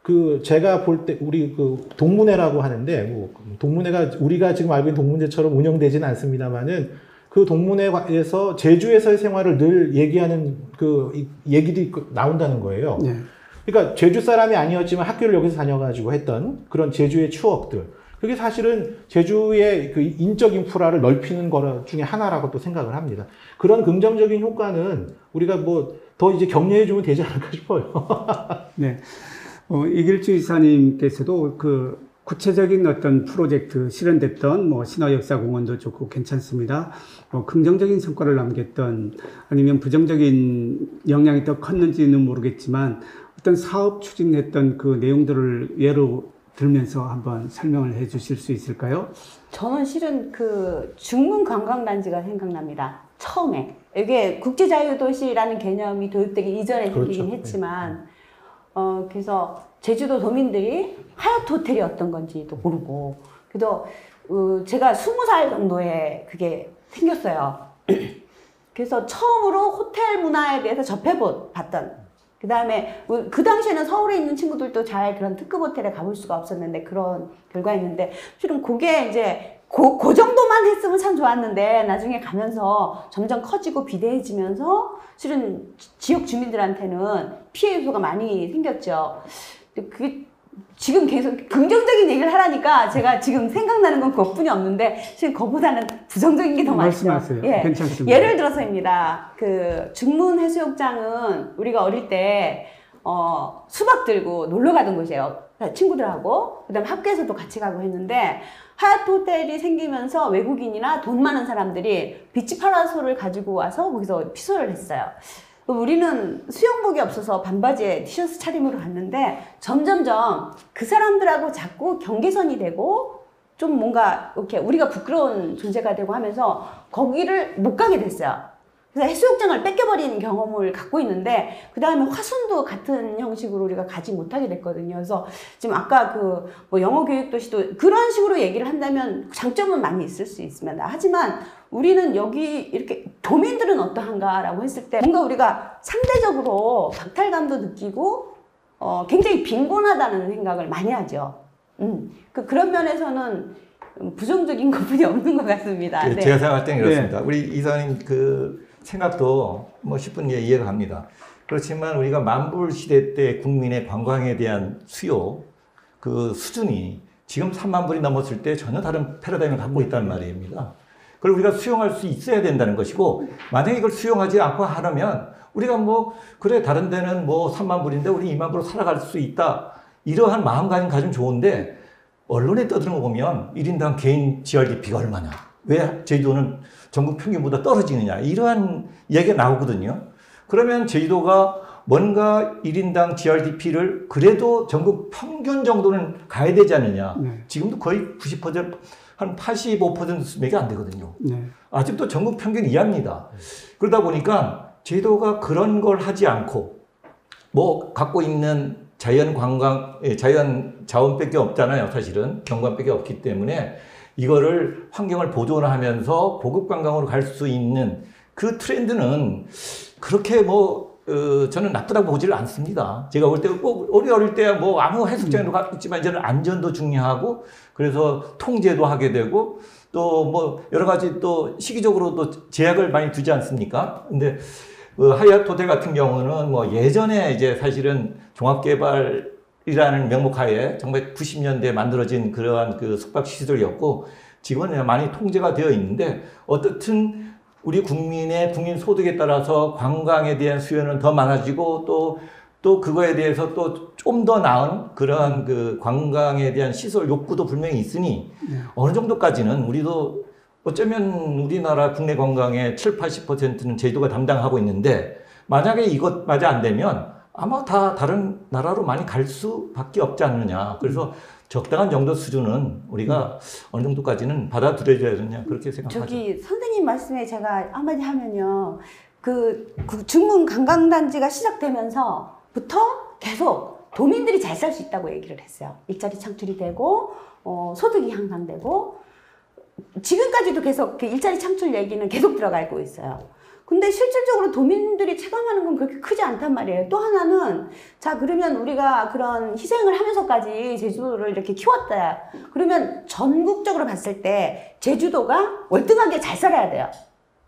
[SPEAKER 4] 그 제가 볼 때 우리 그 동문회라고 하는데, 뭐 동문회가 우리가 지금 알고 있는 동문회처럼 운영되지는 않습니다만은, 그 동문회에서 제주에서의 생활을 늘 얘기하는 그 얘기들이 나온다는 거예요.
[SPEAKER 1] 네.
[SPEAKER 4] 그러니까 제주 사람이 아니었지만 학교를 여기서 다녀가지고 했던 그런 제주의 추억들. 그게 사실은 제주의 그 인적 인프라를 넓히는 거 중에 하나라고 또 생각을 합니다. 그런 긍정적인 효과는 우리가 뭐 더 이제 격려해주면 되지 않을까 싶어요.
[SPEAKER 1] 네. 이길주 이사님께서도 그 구체적인 어떤 프로젝트 실현됐던 뭐 신화역사공원도 좋고 괜찮습니다. 긍정적인 성과를 남겼던 아니면 부정적인 영향이 더 컸는지는 모르겠지만 어떤 사업 추진했던 그 내용들을 예로 들면서 한번 설명을 해 주실 수 있을까요?
[SPEAKER 5] 저는 실은 그 중문 관광단지가 생각납니다. 처음에. 이게 국제자유도시라는 개념이 도입되기 이전에
[SPEAKER 4] 그렇죠.
[SPEAKER 5] 생기긴 했지만, 그래서 제주도 도민들이 하얏트 호텔이 어떤 건지도 모르고, 그래서 제가 20살 정도에 그게 생겼어요. 그래서 처음으로 호텔 문화에 대해서 접해봤던, 그 다음에 그 당시에는 서울에 있는 친구들도 잘 그런 특급 호텔에 가볼 수가 없었는데 그런 결과였는데, 실은 그게 이제 그 정도만 했으면 참 좋았는데 나중에 가면서 점점 커지고 비대해지면서 실은 지역 주민들한테는 피해 요소가 많이 생겼죠. 그게 지금 계속 긍정적인 얘기를 하라니까 제가 지금 생각나는 건 그것뿐이 없는데 실은 그거보다는 부정적인 게 더 많죠.
[SPEAKER 1] 말씀하세요.
[SPEAKER 5] 예.
[SPEAKER 1] 괜찮습니다.
[SPEAKER 5] 예를 들어서입니다. 그 중문 해수욕장은 우리가 어릴 때 수박 들고 놀러 가던 곳이에요. 친구들하고. 그다음에 학교에서도 같이 가고 했는데 하얏트 호텔이 생기면서 외국인이나 돈 많은 사람들이 비치 파라솔을 가지고 와서 거기서 피서를 했어요. 우리는 수영복이 없어서 반바지에 티셔츠 차림으로 갔는데 점점점 그 사람들하고 자꾸 경계선이 되고 좀 뭔가 이렇게 우리가 부끄러운 존재가 되고 하면서 거기를 못 가게 됐어요. 그래서 해수욕장을 뺏겨버리는 경험을 갖고 있는데 그 다음에 화순도 같은 형식으로 우리가 가지 못하게 됐거든요. 그래서 지금 아까 그 뭐 영어 교육도시도 그런 식으로 얘기를 한다면 장점은 많이 있을 수 있습니다. 하지만 우리는 여기 이렇게 도민들은 어떠한가라고 했을 때 뭔가 우리가 상대적으로 박탈감도 느끼고 굉장히 빈곤하다는 생각을 많이 하죠. 그런 면에서는 부정적인 것뿐이 없는 것 같습니다.
[SPEAKER 2] 네.
[SPEAKER 5] 네.
[SPEAKER 2] 제가 생각할 때는 이렇습니다. 우리 이사님 그 생각도 뭐 10분 이해가 갑니다. 그렇지만 우리가 만불 시대 때 국민의 관광에 대한 수요 그 수준이 지금 3만 불이 넘었을 때 전혀 다른 패러다임을 갖고 있다는 말입니다. 그걸 우리가 수용할 수 있어야 된다는 것이고 만약에 이걸 수용하지 않고 하려면 우리가 뭐 그래 다른 데는 뭐 3만 불인데 우리 2만 불로 살아갈 수 있다 이러한 마음가짐 가지면 좋은데 언론에 떠드는 거 보면 1인당 개인 GRDP가 얼마냐 왜 제주도는 전국 평균보다 떨어지느냐 이러한 이야기가 나오거든요. 그러면 제주도가 뭔가 1인당 GRDP를 그래도 전국 평균 정도는 가야 되지 않느냐.
[SPEAKER 1] 네.
[SPEAKER 2] 지금도 거의 90%, 한 85% 수준밖에 안 되거든요.
[SPEAKER 1] 네.
[SPEAKER 2] 아직도 전국 평균 이하입니다. 그러다 보니까 제주도가 그런 걸 하지 않고 뭐 갖고 있는 자연 관광, 자연 자원밖에 없잖아요. 사실은 경관밖에 없기 때문에 이거를 환경을 보존하면서 고급 관광으로 갈 수 있는 그 트렌드는 그렇게 뭐 저는 나쁘다고 보지를 않습니다. 제가 볼 때 꼭 우리 어릴 때 뭐 아무 해수욕장으로 갔지만 이제는 안전도 중요하고 그래서 통제도 하게 되고 또 뭐 여러 가지 또 시기적으로 또 제약을 많이 두지 않습니까? 근데 하얏트 호텔 같은 경우는 뭐 예전에 이제 사실은 종합개발이라는 명목하에 정말 90년대에 만들어진 그러한 그 숙박 시설이었고 지금은 많이 통제가 되어 있는데 어떻든 우리 국민의 국민 소득에 따라서 관광에 대한 수요는 더 많아지고 또 그거에 대해서 또 좀 더 나은 그러한 그 관광에 대한 시설 욕구도 분명히 있으니 어느 정도까지는 우리도 어쩌면 우리나라 국내 관광의 70-80%는 제주도가 담당하고 있는데 만약에 이것마저 안 되면 아마 다 다른 나라로 많이 갈 수밖에 없지 않느냐. 그래서 적당한 정도 수준은 우리가 어느 정도까지는 받아들여야 되느냐 그렇게 생각하죠.
[SPEAKER 5] 저기 선생님 말씀에 제가 한마디 하면요. 그 중문 관광단지가 시작되면서부터 계속 도민들이 잘 살 수 있다고 얘기를 했어요. 일자리 창출이 되고 소득이 향상되고 지금까지도 계속 그 일자리 창출 얘기는 계속 들어가고 있어요. 근데 실질적으로 도민들이 체감하는 건 그렇게 크지 않단 말이에요. 또 하나는, 자, 그러면 우리가 그런 희생을 하면서까지 제주도를 이렇게 키웠다. 그러면 전국적으로 봤을 때 제주도가 월등하게 잘 살아야 돼요.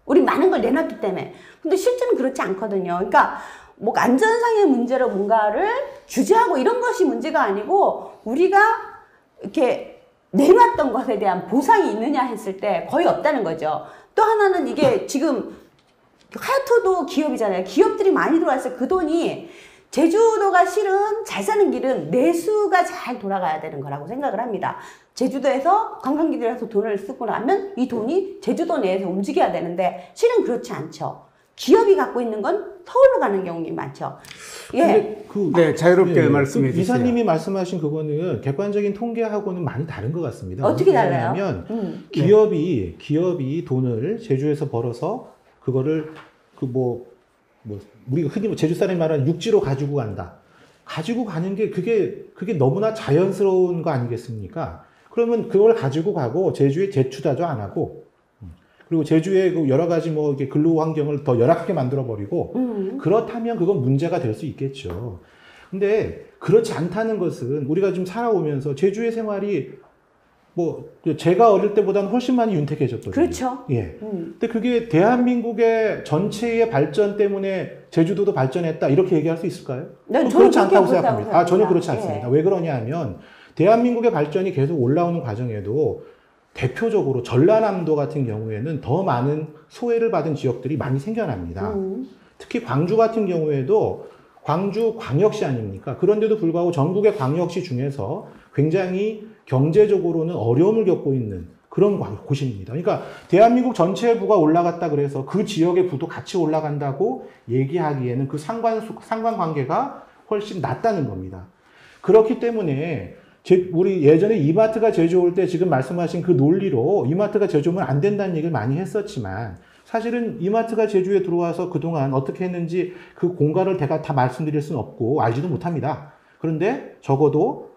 [SPEAKER 5] 우리 많은 걸 내놨기 때문에. 근데 실제는 그렇지 않거든요. 그러니까 뭐 안전상의 문제로 뭔가를 규제하고 이런 것이 문제가 아니고 우리가 이렇게 내놨던 것에 대한 보상이 있느냐 했을 때 거의 없다는 거죠. 또 하나는 이게 지금 하야토도 기업이잖아요. 기업들이 많이 들어왔어요. 그 돈이 제주도가 실은 잘 사는 길은 내수가 잘 돌아가야 되는 거라고 생각을 합니다. 제주도에서 관광객들이 와서 돈을 쓰고 나면 이 돈이 제주도 내에서 움직여야 되는데 실은 그렇지 않죠. 기업이 갖고 있는 건 서울로 가는 경우가 많죠. 예.
[SPEAKER 1] 네, 자유롭게 말씀해 주세요.
[SPEAKER 4] 이사님이 말씀하신 그거는 객관적인 통계하고는 많이 다른 것 같습니다.
[SPEAKER 5] 어떻게 달라요?
[SPEAKER 4] 왜냐하면 기업이 돈을 제주에서 벌어서 그거를 우리가 흔히 제주 사람이 말하는 육지로 가지고 간다. 가지고 가는 게 그게 너무나 자연스러운 거 아니겠습니까? 그러면 그걸 가지고 가고 제주에 제출하죠 안 하고, 그리고 제주의 그 여러 가지 뭐 이렇게 근로 환경을 더 열악하게 만들어 버리고, 그렇다면 그건 문제가 될 수 있겠죠. 근데 그렇지 않다는 것은 우리가 좀 살아오면서 제주의 생활이 뭐 제가 어릴 때보다는 훨씬 많이 윤택해졌거든요.
[SPEAKER 5] 그렇죠.
[SPEAKER 4] 예. 근데 그게 대한민국의 전체의 발전 때문에 제주도도 발전했다 이렇게 얘기할 수 있을까요?
[SPEAKER 5] 네,
[SPEAKER 4] 그렇지
[SPEAKER 5] 저는
[SPEAKER 4] 않다고
[SPEAKER 5] 그렇게
[SPEAKER 4] 생각합니다. 전혀 그렇지
[SPEAKER 5] 예.
[SPEAKER 4] 않습니다. 왜 그러냐면 대한민국의 발전이 계속 올라오는 과정에도 대표적으로 전라남도 같은 경우에는 더 많은 소외를 받은 지역들이 많이 생겨납니다. 특히 광주 같은 경우에도 광주 광역시 아닙니까? 그런데도 불구하고 전국의 광역시 중에서 굉장히 경제적으로는 어려움을 겪고 있는 그런 곳입니다. 그러니까 대한민국 전체의 부가 올라갔다 그래서 그 지역의 부도 같이 올라간다고 얘기하기에는 그 상관관계가 훨씬 낮다는 겁니다. 그렇기 때문에 우리 예전에 이마트가 제주 올 때 지금 말씀하신 그 논리로 이마트가 제주 오면 안 된다는 얘기를 많이 했었지만 사실은 이마트가 제주에 들어와서 그동안 어떻게 했는지 그 공간을 제가 다 말씀드릴 수는 없고 알지도 못합니다. 그런데 적어도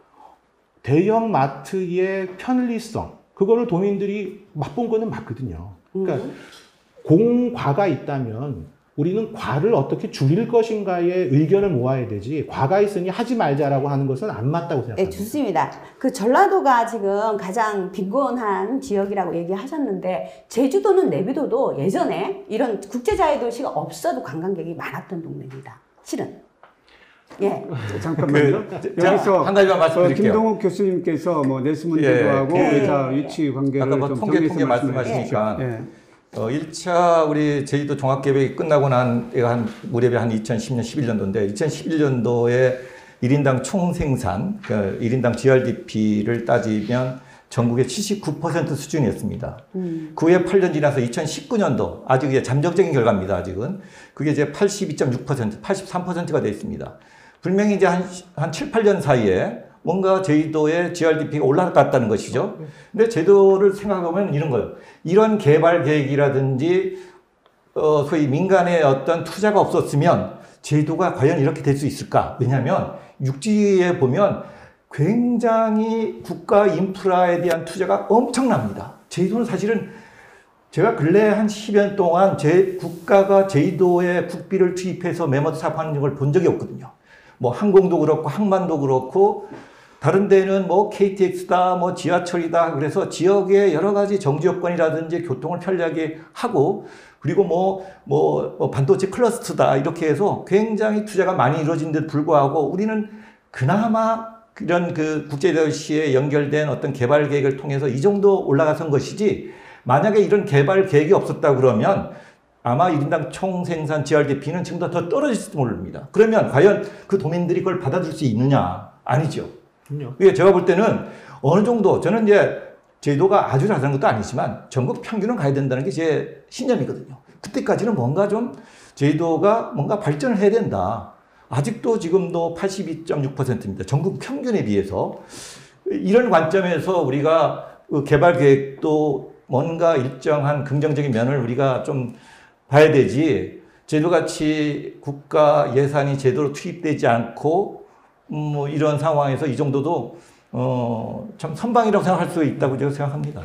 [SPEAKER 4] 대형 마트의 편리성, 그거를 도민들이 맛본 거는 맞거든요. 그러니까 공과가 있다면 우리는 과를 어떻게 줄일 것인가의 의견을 모아야 되지, 과가 있으니 하지 말자라고 하는 것은 안 맞다고 생각합니다.
[SPEAKER 5] 네, 좋습니다. 그 전라도가 지금 가장 빈곤한 지역이라고 얘기하셨는데 제주도는 내비둬도 예전에 이런 국제자유도시가 없어도 관광객이 많았던 동네입니다. 실은. 예.
[SPEAKER 1] 잠깐만요. 여기서
[SPEAKER 2] 한 가지만 말씀드릴게요.
[SPEAKER 1] 김동욱 교수님께서 뭐 내수 문제도
[SPEAKER 2] 예,
[SPEAKER 1] 하고 의자 위치 관계를
[SPEAKER 2] 아까 뭐
[SPEAKER 1] 좀
[SPEAKER 2] 통계
[SPEAKER 1] 정리해서
[SPEAKER 2] 말씀하시니까
[SPEAKER 1] 예.
[SPEAKER 2] 1차 우리 제주도 종합계획이 끝나고 난 무렵에 한 2010년, 11년도인데 2011년도에 1인당 총생산, 그러니까 1인당 GRDP를 따지면 전국의 79% 수준이었습니다. 그 후에 8년 지나서 2019년도, 아직 이제 잠정적인 결과입니다, 아직은. 그게 이제 82.6%, 83%가 되어 있습니다. 분명히 이제 한 7, 8년 사이에 뭔가 제주도의 GRDP가 올라갔다는 것이죠. 근데 제도를 생각해보면 이런 거예요. 이런 개발 계획이라든지, 소위 민간의 어떤 투자가 없었으면 제주도가 과연 이렇게 될 수 있을까? 왜냐하면 육지에 보면 굉장히 국가 인프라에 대한 투자가 엄청납니다. 제주도는 사실은 제가 근래 한 10여 년 동안 국가가 제주도에 국비를 투입해서 매몰 사업하는 걸 본 적이 없거든요. 뭐 항공도 그렇고 항만도 그렇고 다른 데는 뭐 KTX다 뭐 지하철이다 그래서 지역의 여러 가지 정지 여건이라든지 교통을 편리하게 하고 그리고 뭐 반도체 클러스터다 이렇게 해서 굉장히 투자가 많이 이루어진 데 불구하고 우리는 그나마 이런 그 국제도시에 연결된 어떤 개발 계획을 통해서 이 정도 올라가선 것이지 만약에 이런 개발 계획이 없었다 그러면 아마 1인당 총생산 GRDP는 지금보다 더 떨어질지도 모릅니다. 그러면 과연 그 도민들이 그걸 받아줄 수 있느냐? 아니죠. 그게 제가 볼 때는 어느 정도 저는 이제 제주도가 아주 잘 사는 것도 아니지만 전국 평균은 가야 된다는 게 제 신념이거든요. 그때까지는 뭔가 좀 제주도가 뭔가 발전을 해야 된다. 아직도 지금도 82.6%입니다. 전국 평균에 비해서. 이런 관점에서 우리가 개발 계획도 뭔가 일정한 긍정적인 면을 우리가 좀 봐야 되지, 제주도같이 국가 예산이 제대로 투입되지 않고 뭐 이런 상황에서 이 정도도 참 선방이라고 생각할 수 있다고 제가 생각합니다.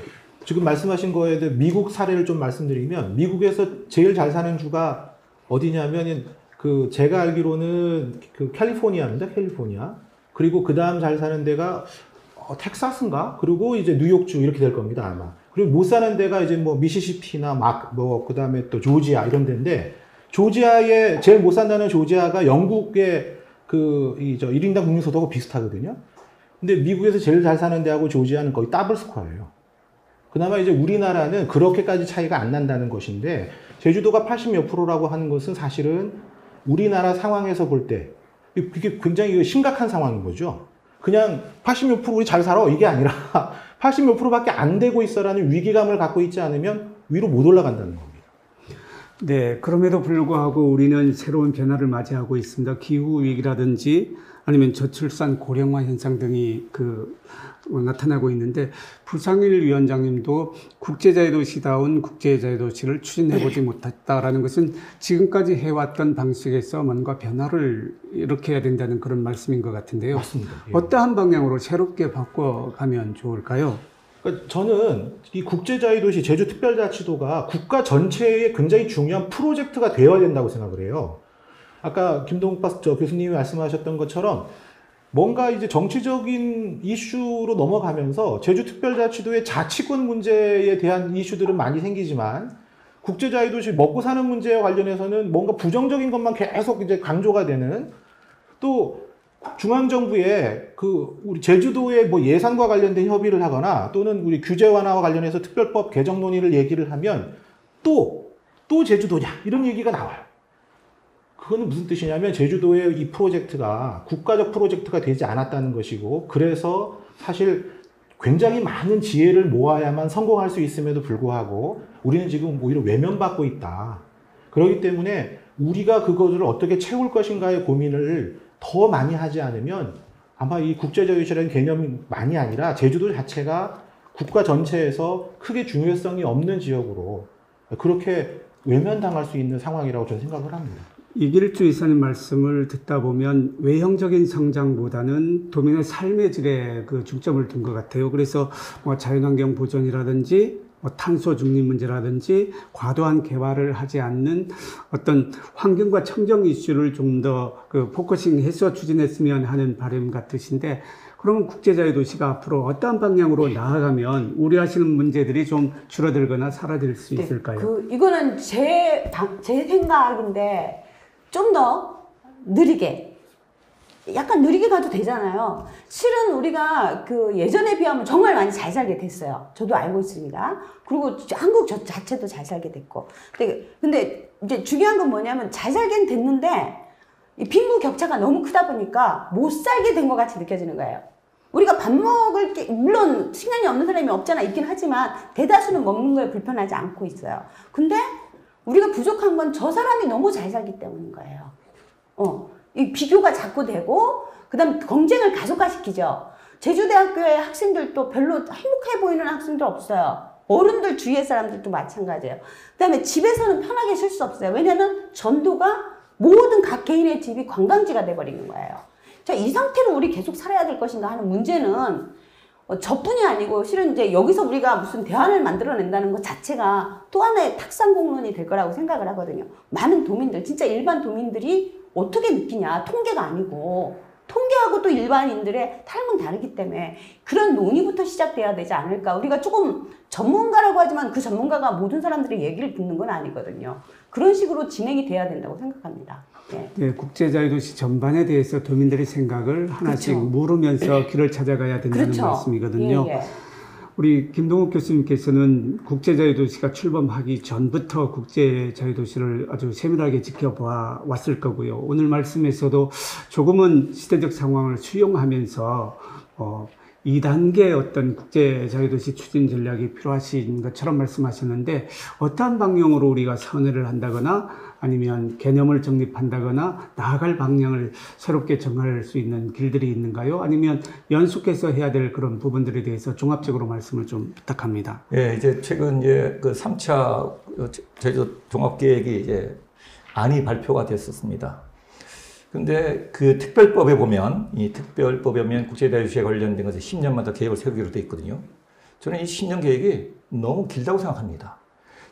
[SPEAKER 4] 지금 말씀하신 거에 대해 미국 사례를 좀 말씀드리면 미국에서 제일 잘 사는 주가 어디냐면 그 제가 알기로는 그 캘리포니아입니다. 캘리포니아. 그리고 그 다음 잘 사는 데가 텍사스인가? 그리고 이제 뉴욕주 이렇게 될 겁니다, 아마. 그리고 못 사는 데가 이제 뭐 미시시피나 그 다음에 또 조지아 이런 데인데, 조지아에, 제일 못 산다는 조지아가 영국의 그, 1인당 국민소득하고 비슷하거든요. 근데 미국에서 제일 잘 사는 데하고 조지아는 거의 더블 스코어예요. 그나마 이제 우리나라는 그렇게까지 차이가 안 난다는 것인데, 제주도가 80몇 프로라고 하는 것은 사실은 우리나라 상황에서 볼 때, 그게 굉장히 심각한 상황인 거죠. 그냥 80몇 프로 우리 잘 살아 이게 아니라 80몇 프로밖에 안 되고 있어라는 위기감을 갖고 있지 않으면 위로 못 올라간다는 겁니다.
[SPEAKER 1] 네, 그럼에도 불구하고 우리는 새로운 변화를 맞이하고 있습니다. 기후 위기라든지 아니면 저출산 고령화 현상 등이 나타나고 있는데, 부상일 위원장님도 국제자유도시다운 국제자유도시를 추진해보지 못했다라는 것은 지금까지 해왔던 방식에서 뭔가 변화를 일으켜야 된다는 그런 말씀인 것 같은데요.
[SPEAKER 4] 맞습니다. 예.
[SPEAKER 1] 어떠한 방향으로 새롭게 바꿔가면 좋을까요?
[SPEAKER 4] 그러니까 저는 이 국제자유도시 제주특별자치도가 국가 전체의 굉장히 중요한 프로젝트가 되어야 된다고 생각을 해요. 아까 김동욱 교수님이 말씀하셨던 것처럼 뭔가 이제 정치적인 이슈로 넘어가면서 제주특별자치도의 자치권 문제에 대한 이슈들은 많이 생기지만, 국제자유도시 먹고 사는 문제와 관련해서는 뭔가 부정적인 것만 계속 이제 강조가 되는, 또 중앙정부에 우리 제주도의 뭐 예산과 관련된 협의를 하거나 또는 우리 규제 완화와 관련해서 특별법 개정 논의를 얘기를 하면 또 제주도냐 이런 얘기가 나와요. 그거는 무슨 뜻이냐면 제주도의 이 프로젝트가 국가적 프로젝트가 되지 않았다는 것이고, 그래서 사실 굉장히 많은 지혜를 모아야만 성공할 수 있음에도 불구하고 우리는 지금 오히려 외면받고 있다. 그렇기 때문에 우리가 그것을 어떻게 채울 것인가의 고민을 더 많이 하지 않으면 아마 이 국제자유시라는 개념만이 아니라 제주도 자체가 국가 전체에서 크게 중요성이 없는 지역으로 그렇게 외면당할 수 있는 상황이라고 저는 생각을 합니다.
[SPEAKER 1] 이길주 이사님 말씀을 듣다 보면 외형적인 성장보다는 도민의 삶의 질에 중점을 둔 것 같아요. 그래서 뭐 자연환경 보존이라든지 탄소 중립 문제라든지 과도한 개발을 하지 않는 어떤 환경과 청정 이슈를 좀 더 포커싱해서 추진했으면 하는 바람 같으신데, 그러면 국제자유도시가 앞으로 어떠한 방향으로 나아가면 우려하시는 문제들이 좀 줄어들거나 사라질 수 있을까요?
[SPEAKER 5] 이거는 제 생각인데, 좀 더 느리게, 약간 느리게 가도 되잖아요. 실은 우리가 예전에 비하면 정말 많이 잘 살게 됐어요. 저도 알고 있습니다. 그리고 한국 자체도 잘 살게 됐고. 근데 이제 중요한 건 뭐냐면, 잘 살긴 됐는데 이 빈부 격차가 너무 크다 보니까 못 살게 된 것 같이 느껴지는 거예요. 우리가 밥 먹을 게, 물론 시간이 없는 사람이 없잖아, 있긴 하지만 대다수는 먹는 거에 불편하지 않고 있어요. 근데 우리가 부족한 건 저 사람이 너무 잘 살기 때문인 거예요. 이 비교가 자꾸 되고, 그 다음 경쟁을 가속화시키죠. 제주대학교의 학생들도 별로 행복해 보이는 학생들 없어요. 어른들 주위의 사람들도 마찬가지예요. 그 다음에 집에서는 편하게 쉴 수 없어요. 왜냐하면 전도가 모든 각 개인의 집이 관광지가 돼버리는 거예요. 자, 이 상태로 우리 계속 살아야 될 것인가 하는 문제는 저뿐이 아니고, 실은 이제 여기서 우리가 무슨 대안을 만들어낸다는 것 자체가 또 하나의 탁상공론이 될 거라고 생각을 하거든요. 많은 도민들, 진짜 일반 도민들이 어떻게 느끼냐, 통계가 아니고, 통계하고 또 일반인들의 삶은 다르기 때문에 그런 논의부터 시작돼야 되지 않을까. 우리가 조금 전문가라고 하지만 그 전문가가 모든 사람들의 얘기를 듣는 건 아니거든요. 그런 식으로 진행이 돼야 된다고 생각합니다. 네.
[SPEAKER 1] 네, 국제자유도시 전반에 대해서 도민들의 생각을 하나씩
[SPEAKER 5] 그렇죠.
[SPEAKER 1] 물으면서 길을 찾아가야 된다는
[SPEAKER 5] 그렇죠.
[SPEAKER 1] 말씀이거든요.
[SPEAKER 5] 예, 예.
[SPEAKER 1] 우리 김동욱 교수님께서는 국제자유도시가 출범하기 전부터 국제자유도시를 아주 세밀하게 지켜봐 왔을 거고요. 오늘 말씀에서도 조금은 시대적 상황을 수용하면서 2단계 어떤 국제자유도시 추진 전략이 필요하신 것처럼 말씀하셨는데, 어떠한 방향으로 우리가 선회를 한다거나 아니면 개념을 정립한다거나 나아갈 방향을 새롭게 정할 수 있는 길들이 있는가요? 아니면 연속해서 해야 될 그런 부분들에 대해서 종합적으로 말씀을 좀 부탁합니다.
[SPEAKER 2] 예, 이제 최근 그 3차 제주 종합계획이 이제 안이 발표가 됐었습니다. 근데 그 특별법에 보면, 이 특별법에 보면 국제자유도시에 관련된 것에 10년마다 계획을 세우기로 되어 있거든요. 저는 이 10년 계획이 너무 길다고 생각합니다.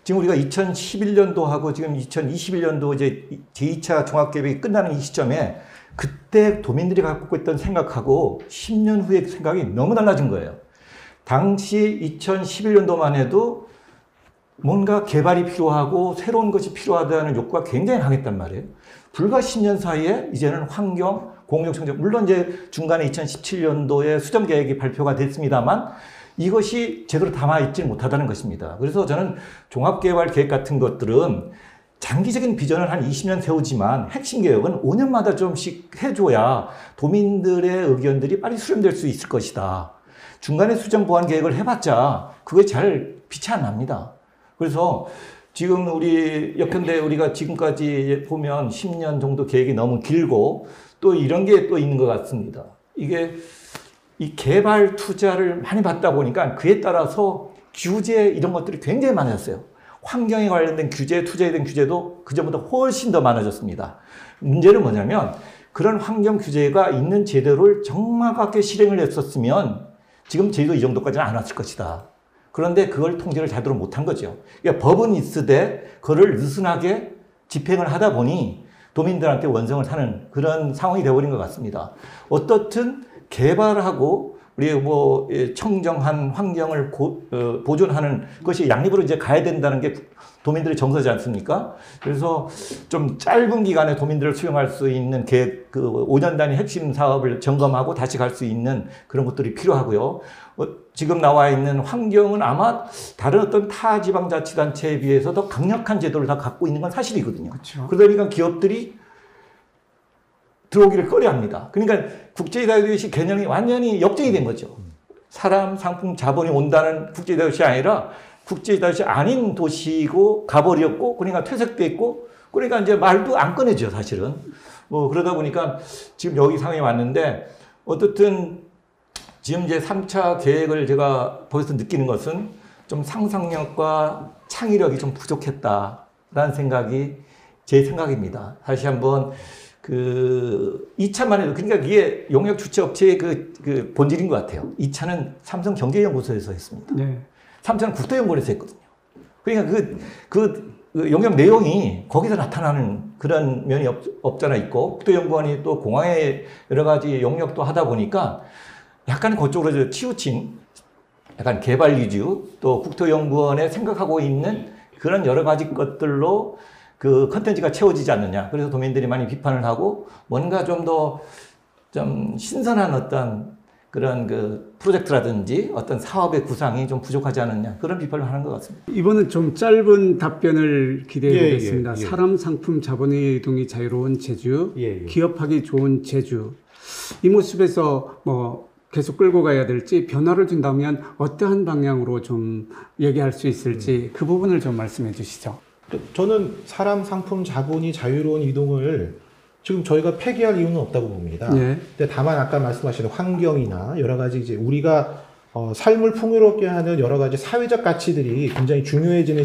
[SPEAKER 2] 지금 우리가 2011년도하고 지금 2021년도 이제 제2차 종합계획이 끝나는 이 시점에 그때 도민들이 갖고 있던 생각하고 10년 후의 생각이 너무 달라진 거예요. 당시 2011년도만 해도 뭔가 개발이 필요하고 새로운 것이 필요하다는 욕구가 굉장히 강했단 말이에요. 불과 10년 사이에 이제는 환경, 공동청정, 물론 이제 중간에 2017년도에 수정계획이 발표가 됐습니다만 이것이 제대로 담아있지 못하다는 것입니다. 그래서 저는 종합개발계획 같은 것들은 장기적인 비전을 한 20년 세우지만 핵심 개혁은 5년마다 좀씩 해줘야 도민들의 의견들이 빨리 수렴될 수 있을 것이다. 중간에 수정 보완 계획을 해봤자 그게 잘 빛이 안 납니다. 그래서 지금 우리 예컨대 우리가 지금까지 보면 10년 정도 계획이 너무 길고 또 이런 게 또 있는 것 같습니다. 이게 이 개발 투자를 많이 받다 보니까 그에 따라서 규제 이런 것들이 굉장히 많아졌어요. 환경에 관련된 규제, 투자에 대한 규제도 그전보다 훨씬 더 많아졌습니다. 문제는 뭐냐면 그런 환경 규제가 있는 제도를 정확하게 실행을 했었으면 지금 제도 이 정도까지는 안 왔을 것이다. 그런데 그걸 통제를 제대로 못한 거죠. 그러니까 법은 있으되 그걸 느슨하게 집행을 하다 보니 도민들한테 원성을 사는 그런 상황이 되어버린 것 같습니다. 어떻든 개발하고 우리 뭐 청정한 환경을 보존하는 것이 양립으로 이제 가야 된다는 게 도민들의 정서지 않습니까? 그래서 좀 짧은 기간에 도민들을 수용할 수 있는 계획, 그 5년 단위 핵심 사업을 점검하고 다시 갈 수 있는 그런 것들이 필요하고요. 지금 나와 있는 환경은 아마 다른 어떤 타 지방자치단체에 비해서 더 강력한 제도를 다 갖고 있는 건 사실이거든요.
[SPEAKER 1] 그렇죠.
[SPEAKER 2] 그러다 보니까 기업들이 들어오기를 꺼려합니다. 그러니까 국제자유도시 개념이 완전히 역적이 된 거죠. 사람, 상품, 자본이 온다는 국제자유도시 아니라 국제자유도시 아닌 도시고 가버렸고, 그러니까 퇴색돼 있고, 그러니까 이제 말도 안 꺼내죠, 사실은. 뭐 그러다 보니까 지금 여기 상황에 왔는데, 어떻든 지금 이제 3차 계획을 제가 벌써 느끼는 것은 좀 상상력과 창의력이 좀 부족했다라는 생각이 제 생각입니다. 다시 한번 그 2차만 해도, 그러니까 이게 용역 주체 업체의 그 본질인 것 같아요. 2차는 삼성 경제연구소에서 했습니다.
[SPEAKER 1] 네.
[SPEAKER 2] 3차는 국토연구원에서 했거든요. 그러니까 그 용역 내용이 거기서 나타나는 그런 면이 없잖아 있고, 국토연구원이 또 공항에 여러 가지 용역도 하다 보니까 약간 그쪽으로 치우친 약간 개발 위주, 또 국토연구원에 생각하고 있는 그런 여러 가지 것들로 그 컨텐츠가 채워지지 않느냐. 그래서 도민들이 많이 비판을 하고 뭔가 좀 더 좀 신선한 어떤 그런 그 프로젝트라든지 어떤 사업의 구상이 좀 부족하지 않느냐. 그런 비판을 하는 것 같습니다.
[SPEAKER 1] 이번은 좀 짧은 답변을 기대해 보겠습니다.
[SPEAKER 4] 예.
[SPEAKER 1] 사람, 상품, 자본의 이동이 자유로운 제주,
[SPEAKER 4] 예.
[SPEAKER 1] 기업하기 좋은 제주. 이 모습에서 뭐 계속 끌고 가야 될지, 변화를 준다면 어떠한 방향으로 좀 얘기할 수 있을지 그 부분을 좀 말씀해 주시죠.
[SPEAKER 4] 저는 사람, 상품, 자본이 자유로운 이동을 지금 저희가 폐기할 이유는 없다고 봅니다.
[SPEAKER 1] 네.
[SPEAKER 4] 근데 다만 아까 말씀하신 환경이나 여러 가지 이제 우리가 삶을 풍요롭게 하는 여러 가지 사회적 가치들이 굉장히 중요해지는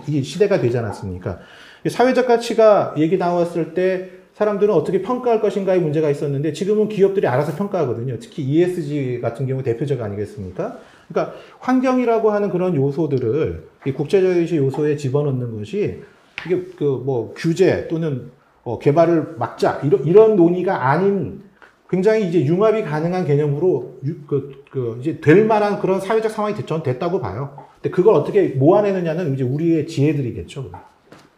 [SPEAKER 4] 이 시대가 되지 않았습니까? 사회적 가치가 얘기 나왔을 때 사람들은 어떻게 평가할 것인가의 문제가 있었는데 지금은 기업들이 알아서 평가하거든요. 특히 ESG 같은 경우 대표적 아니겠습니까? 그러니까 환경이라고 하는 그런 요소들을 이 국제자유시 요소에 집어넣는 것이 이게 그 뭐 규제 또는 개발을 막자 이런 논의가 아닌 굉장히 이제 융합이 가능한 개념으로 이제 될 만한 그런 사회적 상황이 전 됐다고 봐요. 근데 그걸 어떻게 모아내느냐는 이제 우리의 지혜들이겠죠.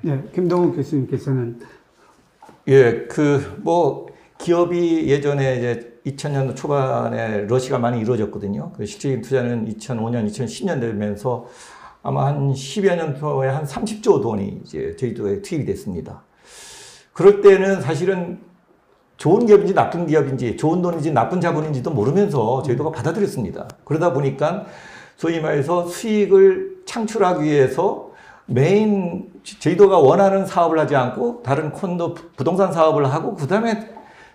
[SPEAKER 1] 네, 김동욱 교수님께서는
[SPEAKER 2] 예, 뭐 기업이 예전에 이제 2000년도 초반에 러시가 많이 이루어졌거든요. 그 실질적인 투자는 2005년, 2010년 되면서 아마 한 10여 년 후에 한 30조 돈이 이제 제주도에 투입이 됐습니다. 그럴 때는 사실은 좋은 기업인지 나쁜 기업인지, 좋은 돈인지 나쁜 자본인지도 모르면서 제주도가 받아들였습니다. 그러다 보니까 소위 말해서 수익을 창출하기 위해서 메인 제주도가 원하는 사업을 하지 않고 다른 콘도 부동산 사업을 하고 그다음에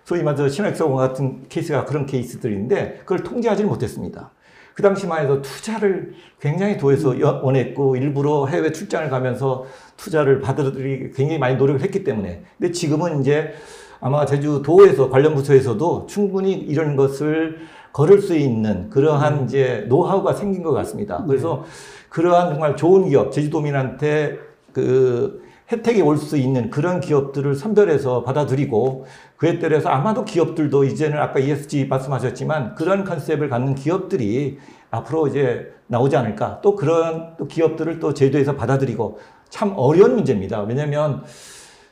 [SPEAKER 2] 소위 말해서 신화엑스원 같은 케이스가 그런 케이스들인데 그걸 통제하지 못했습니다. 그 당시만 해도 투자를 굉장히 도에서 원했고 일부러 해외 출장을 가면서 투자를 받아들이기 굉장히 많이 노력을 했기 때문에. 근데 지금은 이제 아마 제주도에서 관련 부서에서도 충분히 이런 것을 걸을 수 있는 그러한 이제 노하우가 생긴 것 같습니다. 그래서 그러한 정말 좋은 기업, 제주도민한테 그 혜택이 올 수 있는 그런 기업들을 선별해서 받아들이고 그에 따라서 아마도 기업들도 이제는 아까 ESG 말씀하셨지만 그런 컨셉을 갖는 기업들이 앞으로 이제 나오지 않을까. 또 그런 또 기업들을 또 제주도에서 받아들이고 참 어려운 문제입니다. 왜냐하면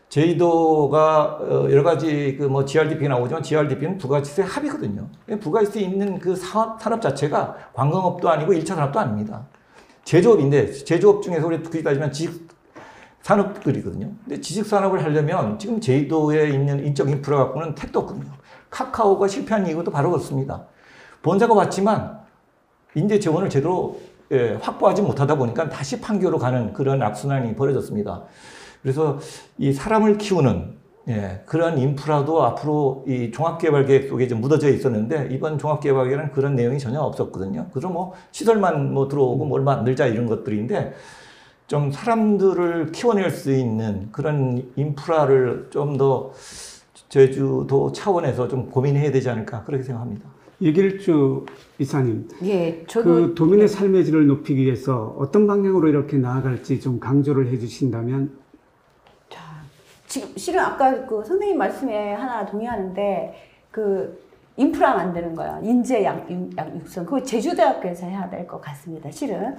[SPEAKER 2] 제주도가 여러 가지 그 뭐 GRDP가 나오지만 GRDP는 부가지세 합이거든요. 부가지세 있는 그 산업 자체가 관광업도 아니고 1차 산업도 아닙니다. 제조업인데 제조업 중에서 우리 굳이 따지면 지식 산업들이거든요. 근데 지식 산업을 하려면 지금 제주도에 있는 인적 인프라 갖고는 택도 없거든요. 카카오가 실패한 이유도 바로 그렇습니다. 본사가 왔지만 인재 재원을 제대로 확보하지 못하다 보니까 다시 판교로 가는 그런 악순환이 벌어졌습니다. 그래서 이 사람을 키우는 그런 인프라도 앞으로 이 종합개발계획 속에 좀 묻어져 있었는데 이번 종합개발계획에는 그런 내용이 전혀 없었거든요. 그래서 뭐 시설만 뭐 들어오고 뭘 만들자 이런 것들인데 좀 사람들을 키워낼 수 있는 그런 인프라를 좀 더 제주도 차원에서 좀 고민해야 되지 않을까 그렇게 생각합니다.
[SPEAKER 1] 이길주 이사님,
[SPEAKER 5] 예, 저도
[SPEAKER 1] 그 도민의 삶의 질을 높이기 위해서 어떤 방향으로 이렇게 나아갈지 좀 강조를 해주신다면.
[SPEAKER 5] 자, 지금 실은 아까 그 선생님 말씀에 하나 동의하는데 그 인프라 만드는 거요. 인재 육성. 그거 제주대학교에서 해야 될 것 같습니다. 실은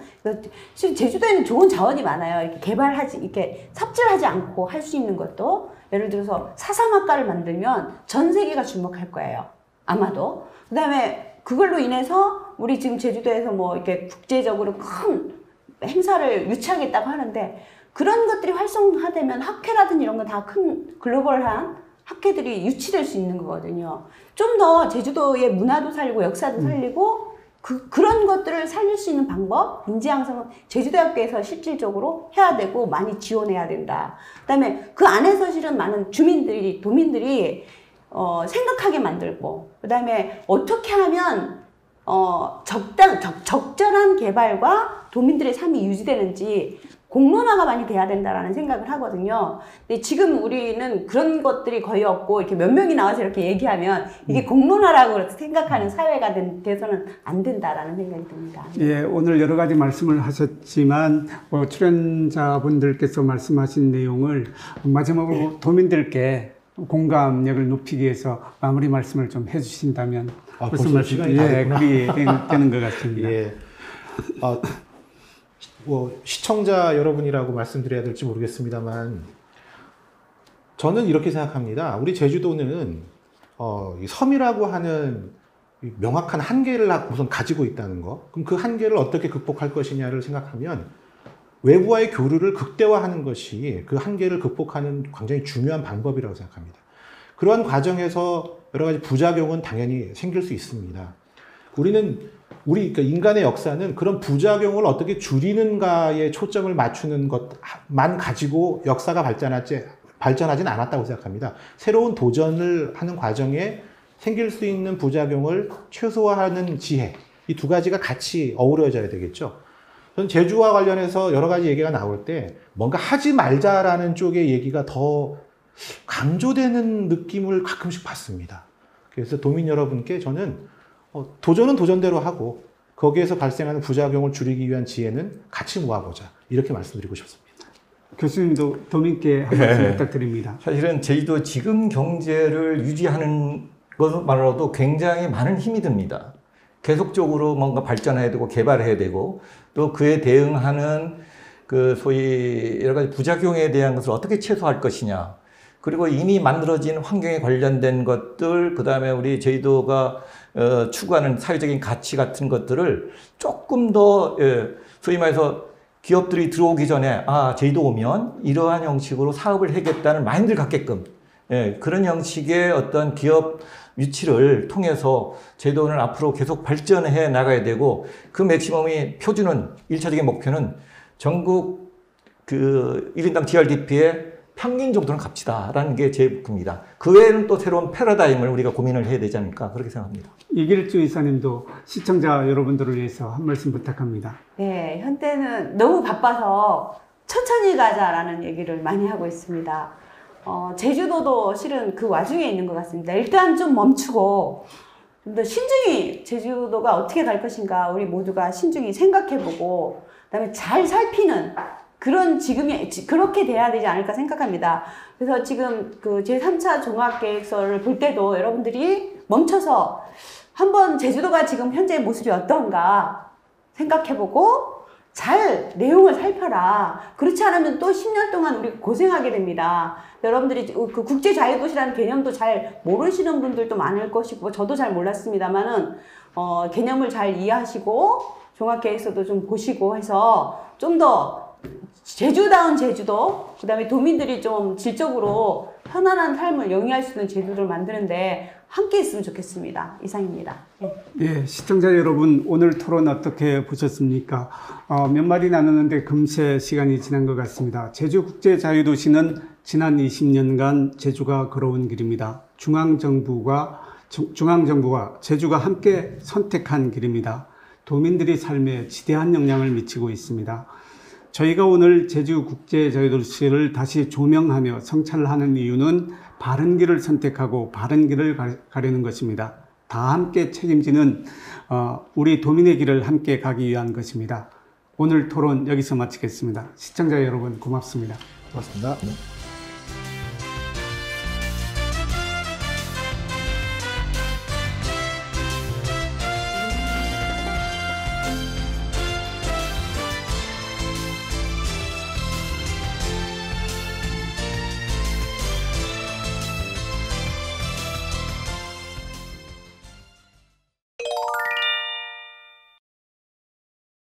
[SPEAKER 5] 제주도에는 좋은 자원이 많아요. 이렇게 개발하지, 이렇게 삽질하지 않고 할 수 있는 것도 예를 들어서 사삼학과를 만들면 전 세계가 주목할 거예요. 아마도. 그다음에 그걸로 인해서 우리 지금 제주도에서 뭐 이렇게 국제적으로 큰 행사를 유치하겠다고 하는데 그런 것들이 활성화되면 학회라든지 이런 거 다 큰 글로벌한 학회들이 유치될 수 있는 거거든요. 좀 더 제주도의 문화도 살리고 역사도 살리고 그런 것들을 살릴 수 있는 방법, 인재 양성은 제주대학교에서 실질적으로 해야 되고 많이 지원해야 된다. 그다음에 그 안에서 실은 많은 주민들이, 도민들이 생각하게 만들고 그다음에 어떻게 하면 적절한 개발과 도민들의 삶이 유지되는지 공론화가 많이 돼야 된다라는 생각을 하거든요. 근데 지금 우리는 그런 것들이 거의 없고 이렇게 몇 명이 나와서 이렇게 얘기하면 이게 공론화라고 생각하는 사회가 돼서는 안 된다라는 생각이 듭니다.
[SPEAKER 1] 예, 오늘 여러 가지 말씀을 하셨지만 출연자분들께서 말씀하신 내용을 마지막으로 도민들께 공감력을 높이기 위해서 마무리 말씀을 좀 해주신다면 무슨 말씀?
[SPEAKER 4] 시간이 다 됐구나.
[SPEAKER 1] 그게 되는 것 같습니다.
[SPEAKER 4] 예. 뭐 시청자 여러분이라고 말씀드려야 될지 모르겠습니다만 저는 이렇게 생각합니다. 우리 제주도는 이 섬이라고 하는 명확한 한계를 우선 가지고 있다는 거. 그럼 그 한계를 어떻게 극복할 것이냐를 생각하면 외부와의 교류를 극대화하는 것이 그 한계를 극복하는 굉장히 중요한 방법이라고 생각합니다. 그러한 과정에서 여러 가지 부작용은 당연히 생길 수 있습니다. 그러니까 인간의 역사는 그런 부작용을 어떻게 줄이는가에 초점을 맞추는 것만 가지고 역사가 발전하진 않았다고 생각합니다. 새로운 도전을 하는 과정에 생길 수 있는 부작용을 최소화하는 지혜, 이 두 가지가 같이 어우러져야 되겠죠. 저는 제주와 관련해서 여러 가지 얘기가 나올 때 뭔가 하지 말자라는 쪽의 얘기가 더 강조되는 느낌을 가끔씩 받습니다. 그래서 도민 여러분께 저는 도전은 도전대로 하고 거기에서 발생하는 부작용을 줄이기 위한 지혜는 같이 모아보자. 이렇게 말씀드리고 싶습니다.
[SPEAKER 1] 교수님도 도민께 한 말씀 부탁드립니다.
[SPEAKER 2] 사실은 제주도 지금 경제를 유지하는 것만으로도 굉장히 많은 힘이 듭니다. 계속적으로 뭔가 발전해야 되고 개발해야 되고 또 그에 대응하는 그 소위 여러 가지 부작용에 대한 것을 어떻게 최소화할 것이냐. 그리고 이미 만들어진 환경에 관련된 것들, 그 다음에 우리 제주도가 추구하는 사회적인 가치 같은 것들을 조금 더 소위 말해서 기업들이 들어오기 전에 제주도 오면 이러한 형식으로 사업을 하겠다는 마인드를 갖게끔 그런 형식의 어떤 기업 위치를 통해서 제주도는 앞으로 계속 발전해 나가야 되고 그 맥시멈이 표준은 1차적인 목표는 전국 그 1인당 GRDP의 평균 정도는 갑시다라는 게 제 목표입니다. 그 외에는 또 새로운 패러다임을 우리가 고민을 해야 되지 않을까 그렇게 생각합니다.
[SPEAKER 1] 이길주 이사님도 시청자 여러분들을 위해서 한 말씀 부탁합니다.
[SPEAKER 5] 네, 현대는 너무 바빠서 천천히 가자라는 얘기를 많이 하고 있습니다. 제주도도 실은 그 와중에 있는 것 같습니다. 일단 좀 멈추고 좀 더 신중히 제주도가 어떻게 갈 것인가 우리 모두가 신중히 생각해보고 그다음에 잘 살피는 그런 지금이 그렇게 돼야 되지 않을까 생각합니다. 그래서 지금 그 제3차 종합계획서를 볼 때도 여러분들이 멈춰서 한번 제주도가 지금 현재의 모습이 어떤가 생각해보고 잘 내용을 살펴라. 그렇지 않으면 또 10년 동안 우리 고생하게 됩니다. 여러분들이 그 국제자유도시라는 개념도 잘 모르시는 분들도 많을 것이고 저도 잘 몰랐습니다만은 개념을 잘 이해하시고 종합계획서도 좀 보시고 해서 좀 더 제주다운 제주도, 그 다음에 도민들이 좀 질적으로 편안한 삶을 영위할 수 있는 제주도를 만드는데 함께 했으면 좋겠습니다. 이상입니다.
[SPEAKER 1] 예, 시청자 여러분, 오늘 토론 어떻게 보셨습니까? 몇 마디 나누는데 금세 시간이 지난 것 같습니다. 제주국제자유도시는 지난 20년간 제주가 걸어온 길입니다. 중앙정부와 제주가 함께 선택한 길입니다. 도민들의 삶에 지대한 영향을 미치고 있습니다. 저희가 오늘 제주국제자유도시를 다시 조명하며 성찰하는 이유는 바른 길을 선택하고 바른 길을 가려는 것입니다. 다 함께 책임지는 우리 도민의 길을 함께 가기 위한 것입니다. 오늘 토론 여기서 마치겠습니다. 시청자 여러분 고맙습니다.
[SPEAKER 2] 고맙습니다.